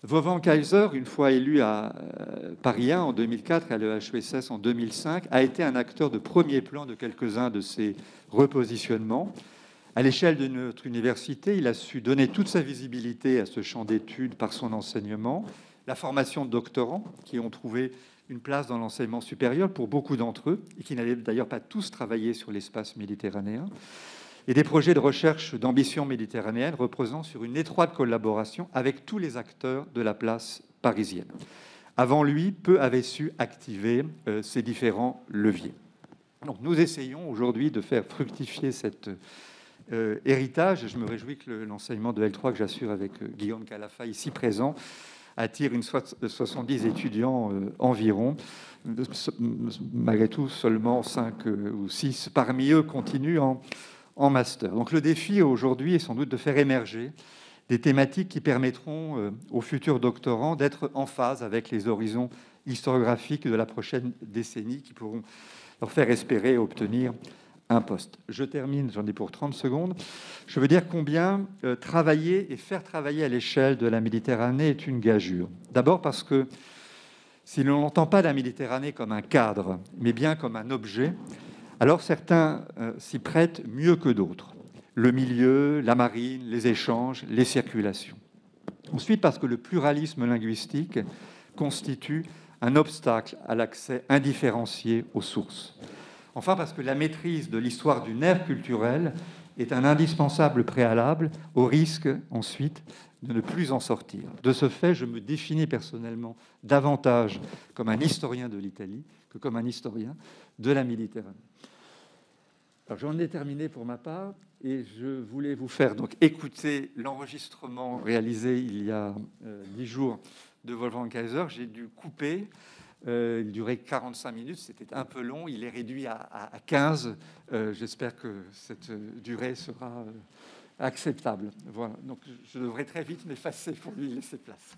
Wolfgang Kaiser, une fois élu à Paris 1 en 2004, à l'EHESS en 2005, a été un acteur de premier plan de quelques-uns de ces repositionnements. À l'échelle de notre université, il a su donner toute sa visibilité à ce champ d'études par son enseignement, la formation de doctorants qui ont trouvé une place dans l'enseignement supérieur pour beaucoup d'entre eux, et qui n'avaient d'ailleurs pas tous travaillé sur l'espace méditerranéen, et des projets de recherche d'ambition méditerranéenne reposant sur une étroite collaboration avec tous les acteurs de la place parisienne. Avant lui, peu avaient su activer ces différents leviers. Donc, nous essayons aujourd'hui de faire fructifier cet héritage. Je me réjouis que l'enseignement de L3 que j'assure avec Guillaume Calafa, ici présent, attire une 70 étudiants environ. Malgré tout, seulement 5 ou 6 parmi eux continuent en master. Donc le défi aujourd'hui est sans doute de faire émerger des thématiques qui permettront aux futurs doctorants d'être en phase avec les horizons historiographiques de la prochaine décennie, qui pourront leur faire espérer obtenir un poste. Je termine, j'en ai pour 30 secondes. Je veux dire combien travailler et faire travailler à l'échelle de la Méditerranée est une gageure. D'abord parce que si l'on n'entend pas la Méditerranée comme un cadre, mais bien comme un objet, alors certains s'y prêtent mieux que d'autres. Le milieu, la marine, les échanges, les circulations. Ensuite, parce que le pluralisme linguistique constitue un obstacle à l'accès indifférencié aux sources. Enfin, parce que la maîtrise de l'histoire d'une ère culturelle est un indispensable préalable au risque, ensuite, de ne plus en sortir. De ce fait, je me définis personnellement davantage comme un historien de l'Italie que comme un historien de la Méditerranée. Alors, j'en ai terminé pour ma part, et je voulais vous faire donc écouter l'enregistrement réalisé il y a 10 jours de Wolfgang Kaiser. J'ai dû couper. Il durait 45 minutes, c'était un peu long. Il est réduit à 15. J'espère que cette durée sera acceptable. Voilà. Donc, je devrais très vite m'effacer pour lui laisser place.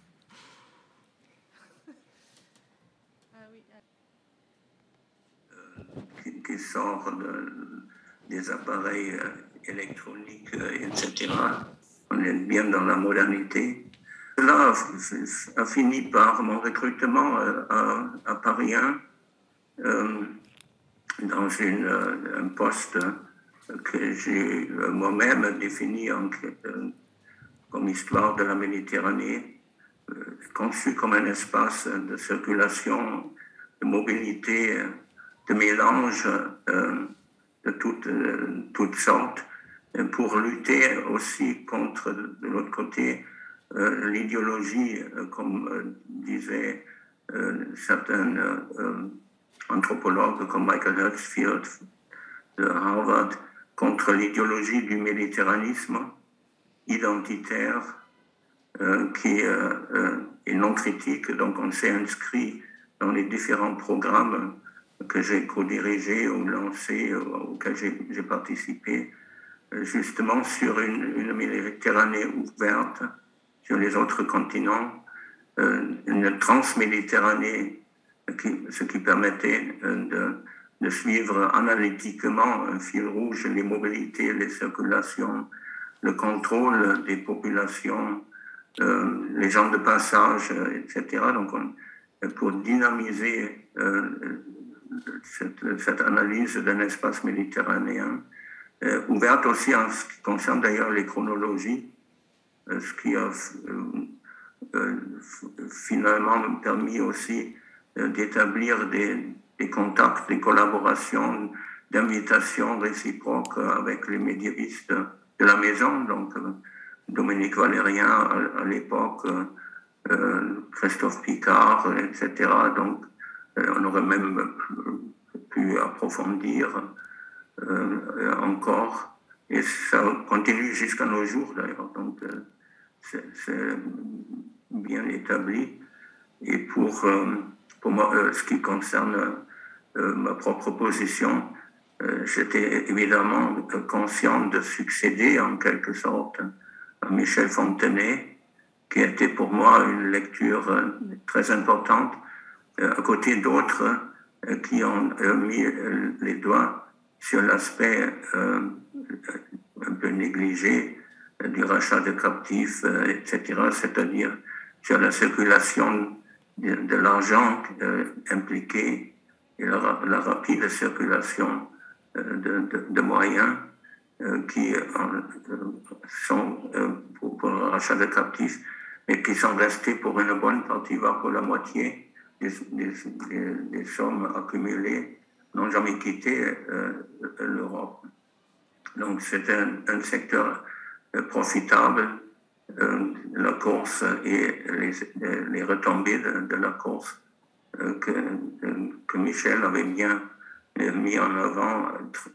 Qui sort des appareils électroniques, etc. On est bien dans la modernité. Cela a fini par mon recrutement à Paris 1 dans un poste que j'ai moi-même défini comme histoire de la Méditerranée, conçu comme un espace de circulation, de mobilité, de mélange de toutes sortes, pour lutter aussi contre, de l'autre côté, l'idéologie, comme disaient certains anthropologues comme Michael Hirschfield de Harvard, contre l'idéologie du méditerranisme identitaire qui est non critique. Donc on s'est inscrit dans les différents programmes que j'ai co-dirigés ou lancés, auxquels j'ai participé, justement sur une Méditerranée ouverte sur les autres continents, une transméditerranée, ce qui permettait de suivre analytiquement un fil rouge, les mobilités, les circulations, le contrôle des populations, les gens de passage, etc. Donc, pour dynamiser cette analyse d'un espace méditerranéen, ouverte aussi en ce qui concerne d'ailleurs les chronologies, ce qui a finalement permis aussi d'établir des contacts, des collaborations, d'invitations réciproques avec les médiévistes de la maison, donc Dominique Valérien à l'époque, Christophe Picard, etc. Donc on aurait même pu approfondir encore, et ça continue jusqu'à nos jours d'ailleurs, donc c'est bien établi. Et pour moi, ce qui concerne ma propre position, j'étais évidemment conscient de succéder en quelque sorte à Michel Fontenay, qui était pour moi une lecture très importante, à côté d'autres qui ont mis les doigts sur l'aspect un peu négligé du rachat de captifs, etc., c'est-à-dire sur la circulation de l'argent impliqué et la rapide circulation de moyens qui sont pour le rachat de captifs, mais qui sont restés pour une bonne partie, voire pour la moitié des sommes accumulées, n'ont jamais quitté l'Europe. Donc c'est un secteur profitable, la course et les retombées de la course que Michel avait bien mis en avant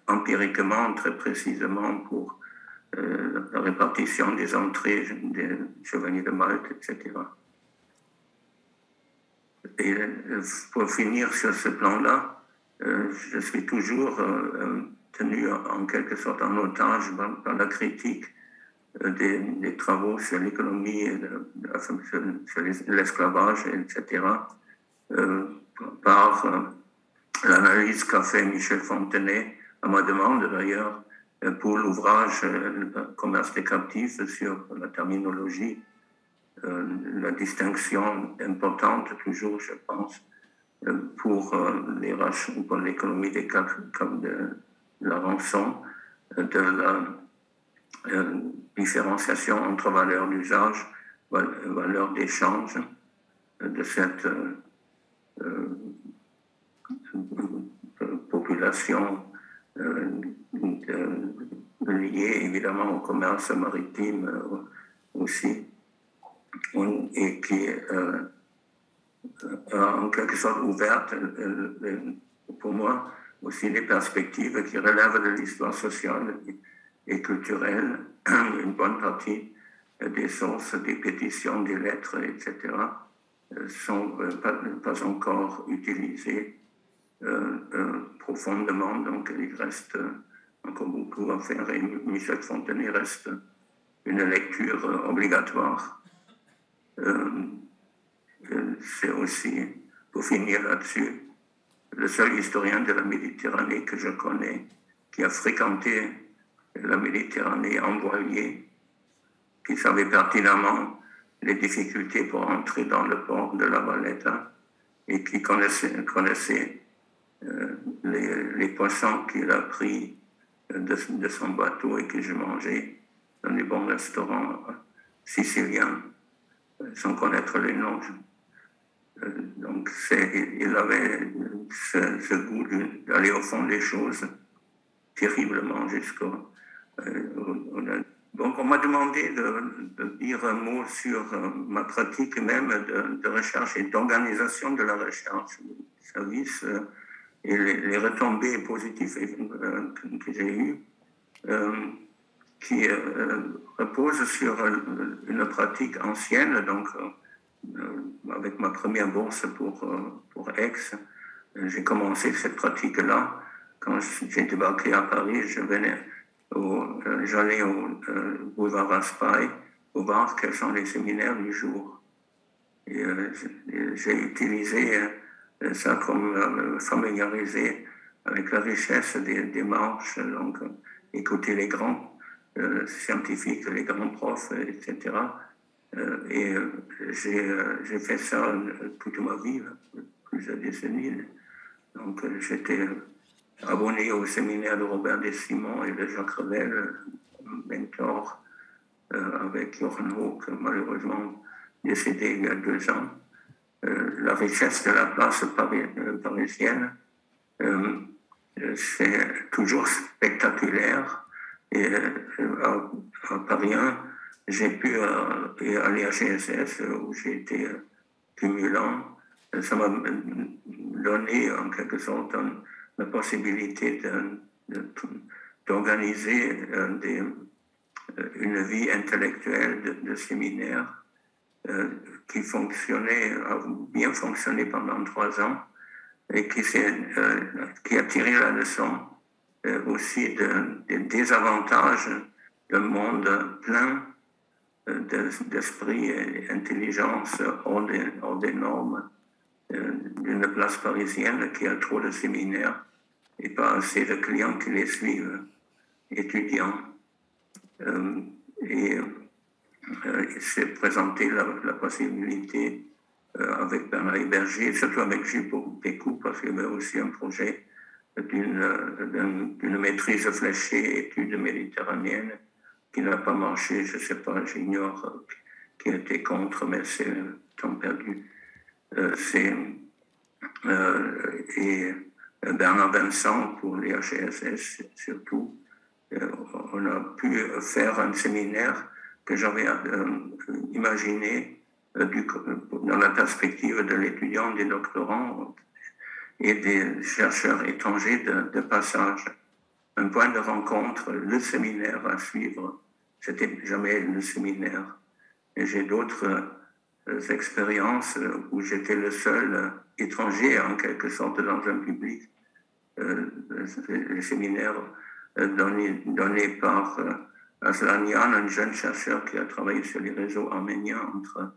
empiriquement, très précisément pour la répartition des entrées des chevaliers de Malte, etc. Et pour finir sur ce plan-là, je suis toujours tenu en quelque sorte en otage par la critique des travaux sur l'économie, sur l'esclavage, etc., par l'analyse qu'a fait Michel Fontenay, à ma demande d'ailleurs, pour l'ouvrage Le commerce des captifs, sur la terminologie, la distinction importante, toujours, je pense, pour l'économie de la rançon, de la différenciation entre valeur d'usage, valeur d'échange, de cette population liée évidemment au commerce maritime aussi, et qui a en quelque sorte ouverte pour moi aussi des perspectives qui relèvent de l'histoire sociale et culturelle. Une bonne partie des sources, des pétitions, des lettres, etc., sont pas encore utilisées profondément, donc il reste encore beaucoup à faire, et Michel Fontenay reste une lecture obligatoire. C'est aussi, pour finir là-dessus, le seul historien de la Méditerranée que je connais qui a fréquenté la Méditerranée en voilier, qui savait pertinemment les difficultés pour entrer dans le port de La Valletta et qui connaissait les poissons qu'il a pris de son bateau et que j'ai mangé dans les bons restaurants siciliens, sans connaître les noms. Donc il avait ce goût d'aller au fond des choses, terriblement jusqu'au... Donc on m'a demandé de dire un mot sur ma pratique même de recherche et d'organisation de la recherche, service, et les retombées positives que j'ai eues, qui reposent sur une pratique ancienne. Donc avec ma première bourse pour Aix, j'ai commencé cette pratique-là. Quand j'ai débarqué à Paris, j'allais au boulevard Raspail, au voir quels sont les séminaires du jour. Et j'ai utilisé ça comme me familiariser avec la richesse des démarches, donc écouter les grands scientifiques, les grands profs, etc. Et j'ai fait ça toute ma vie, plusieurs décennies. Donc j'étais abonné au séminaire de Robert Desimon et de Jacques Revel, mentor avec Jochen Hoek, malheureusement décédé il y a 2 ans. La richesse de la place parisienne, c'est toujours spectaculaire. Et à Paris 1, j'ai pu aller à GSS où j'ai été cumulant. Ça m'a donné en quelque sorte la possibilité d'organiser une vie intellectuelle de séminaire qui a bien fonctionné pendant 3 ans et qui a tiré la leçon aussi des désavantages d'un monde plein d'esprit et d'intelligence hors des normes, d'une place parisienne qui a trop de séminaires et pas assez de clients qui les suivent, étudiants. Et s'est présenté la possibilité avec Bernard Héberger, surtout avec Jules Pécou, parce qu'il y avait aussi un projet d'une maîtrise fléchée, études méditerranéennes, qui n'a pas marché, je ne sais pas, j'ignore qui était contre, mais c'est temps perdu. Et Bernard Vincent pour les HSS surtout. On a pu faire un séminaire que j'avais imaginé dans la perspective de l'étudiant, des doctorants et des chercheurs étrangers de passage. Un point de rencontre, le séminaire à suivre. C'était jamais le séminaire. Et j'ai d'autres expériences où j'étais le seul étranger, en quelque sorte, dans un public. Le séminaire donné par Aslanian, un jeune chercheur qui a travaillé sur les réseaux arméniens entre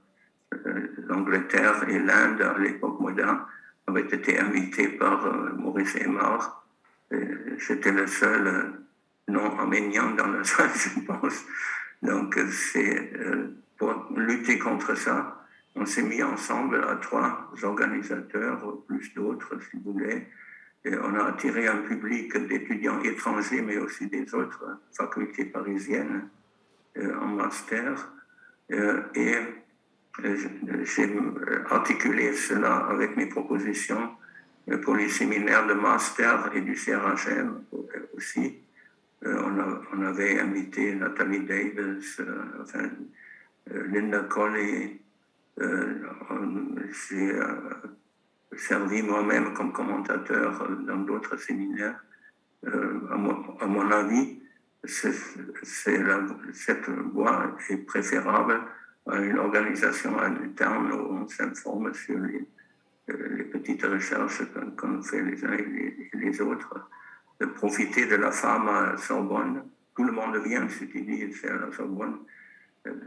l'Angleterre et l'Inde à l'époque moderne, avait été invité par Maurice Aymar. J'étais le seul non-arménien dans la salle, je pense. Donc, pour lutter contre ça, on s'est mis ensemble à 3 organisateurs, plus d'autres, si vous voulez. Et on a attiré un public d'étudiants étrangers, mais aussi des autres facultés parisiennes en master. Et j'ai articulé cela avec mes propositions pour les séminaires de master et du CRHM aussi. On avait invité Nathalie Davis, Linda Colley. J'ai servi moi-même comme commentateur dans d'autres séminaires. À mon avis, cette voie est préférable à une organisation interne où on s'informe sur les petites recherches qu'on fait les uns et les autres. De profiter de la femme à Sorbonne. Tout le monde vient s'étudier à la Sorbonne.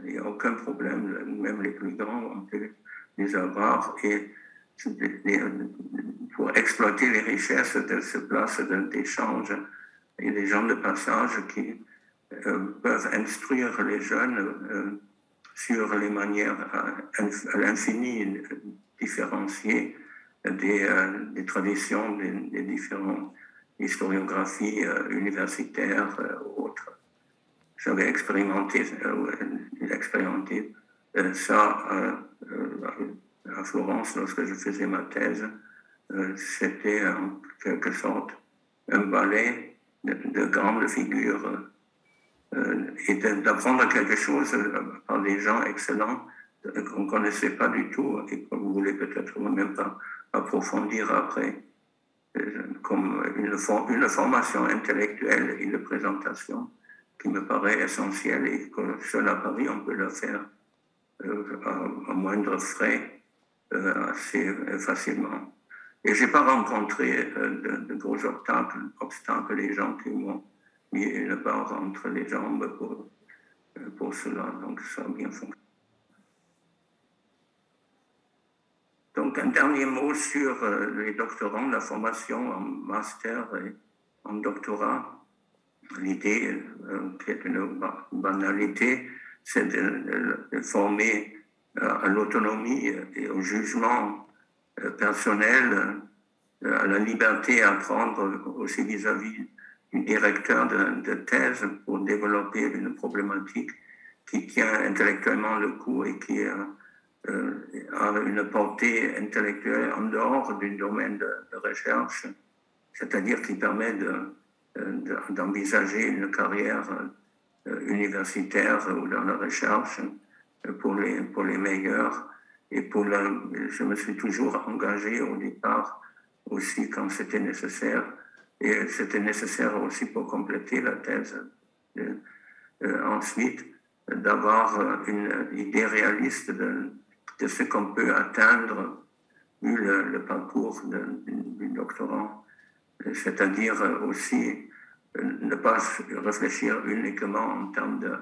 Il n'y a aucun problème, même les plus grands, on peut les avoir. Et pour exploiter les richesses de ce place d'échange et des gens de passage qui peuvent instruire les jeunes sur les manières à l'infini différenciées des traditions des différentes historiographies universitaires ou autres. J'avais expérimenté ça à Florence lorsque je faisais ma thèse. C'était en quelque sorte un ballet de grandes figures et d'apprendre quelque chose par des gens excellents qu'on ne connaissait pas du tout et qu'on voulait peut-être même pas approfondir après, comme une formation intellectuelle et de présentation qui me paraît essentielle et que seul à Paris on peut le faire à moindre frais assez facilement. Et je n'ai pas rencontré de gros obstacles, les gens qui m'ont mis une barre entre les jambes pour cela, donc ça a bien fonctionné. Donc un dernier mot sur les doctorants, la formation en master et en doctorat. L'idée, qui est une banalité, c'est de former à l'autonomie et au jugement personnel, à la liberté à prendre aussi vis-à-vis du directeur de thèse pour développer une problématique qui tient intellectuellement le coup et qui a une portée intellectuelle en dehors du domaine de recherche, c'est-à-dire qui permet d'envisager une carrière universitaire ou dans la recherche pour les meilleurs. Et je me suis toujours engagé au départ aussi quand c'était nécessaire. Et c'était nécessaire aussi pour compléter la thèse. Ensuite, d'avoir une idée réaliste de ce qu'on peut atteindre vu le parcours du doctorant. C'est-à-dire aussi ne pas réfléchir uniquement en termes de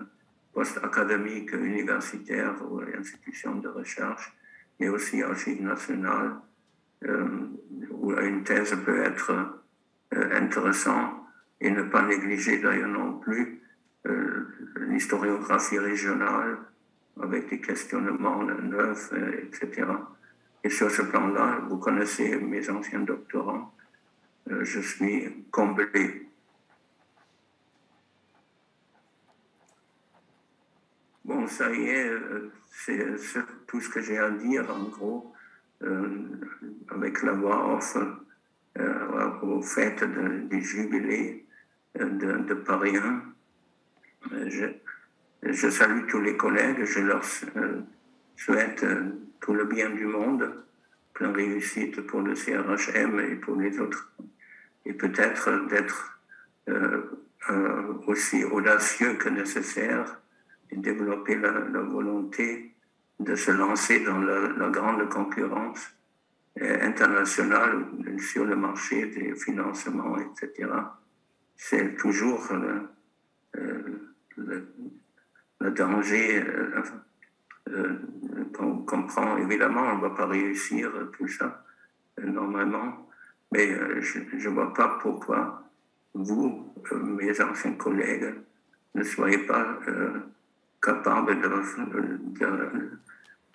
poste académique, universitaire ou institution de recherche, mais aussi archives nationales, où une thèse peut être intéressante et ne pas négliger d'ailleurs non plus l'historiographie régionale avec des questionnements neufs, etc. Et sur ce plan-là, vous connaissez mes anciens doctorants, je suis comblé. Bon, ça y est, c'est tout ce que j'ai à dire, en gros, avec la voix off au fait du jubilé de Paris 1. Je salue tous les collègues, je leur souhaite tout le bien du monde, plein réussite pour le CRHM et pour les autres. Et peut-être d'être aussi audacieux que nécessaire et développer la volonté de se lancer dans la grande concurrence internationale sur le marché des financements, etc. C'est toujours le danger qu'on comprend. Évidemment, on ne va pas réussir tout ça normalement, mais je ne vois pas pourquoi vous, mes anciens collègues, ne soyez pas capables de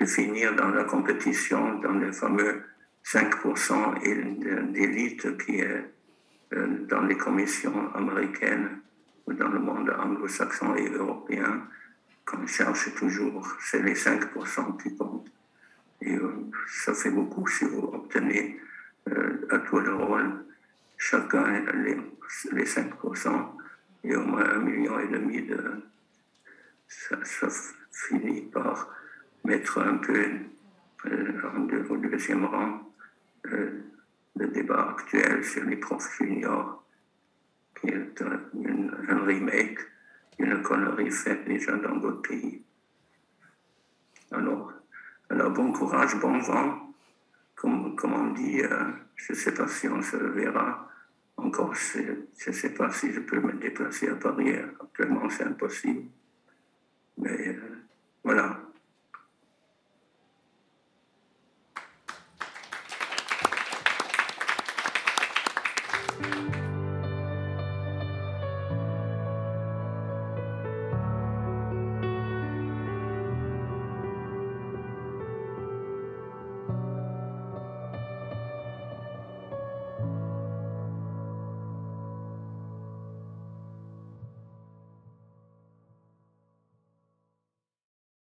finir dans la compétition, dans les fameux 5% d'élite qui est dans les commissions américaines ou dans le monde anglo-saxon et européen, qu'on cherche toujours, c'est les 5% qui comptent. Et ça fait beaucoup si vous obtenez à tour de rôle chacun les 5%, et au moins 1,5 million de... Ça finit par mettre un peu au deuxième rang le débat actuel sur les profs juniors, qui est un remake d'une connerie faite déjà dans d'autres pays. Alors bon courage, bon vent. Comme on dit, je ne sais pas si on se verra encore. Je ne sais pas si je peux me déplacer à Paris. Actuellement, c'est impossible. Mais voilà.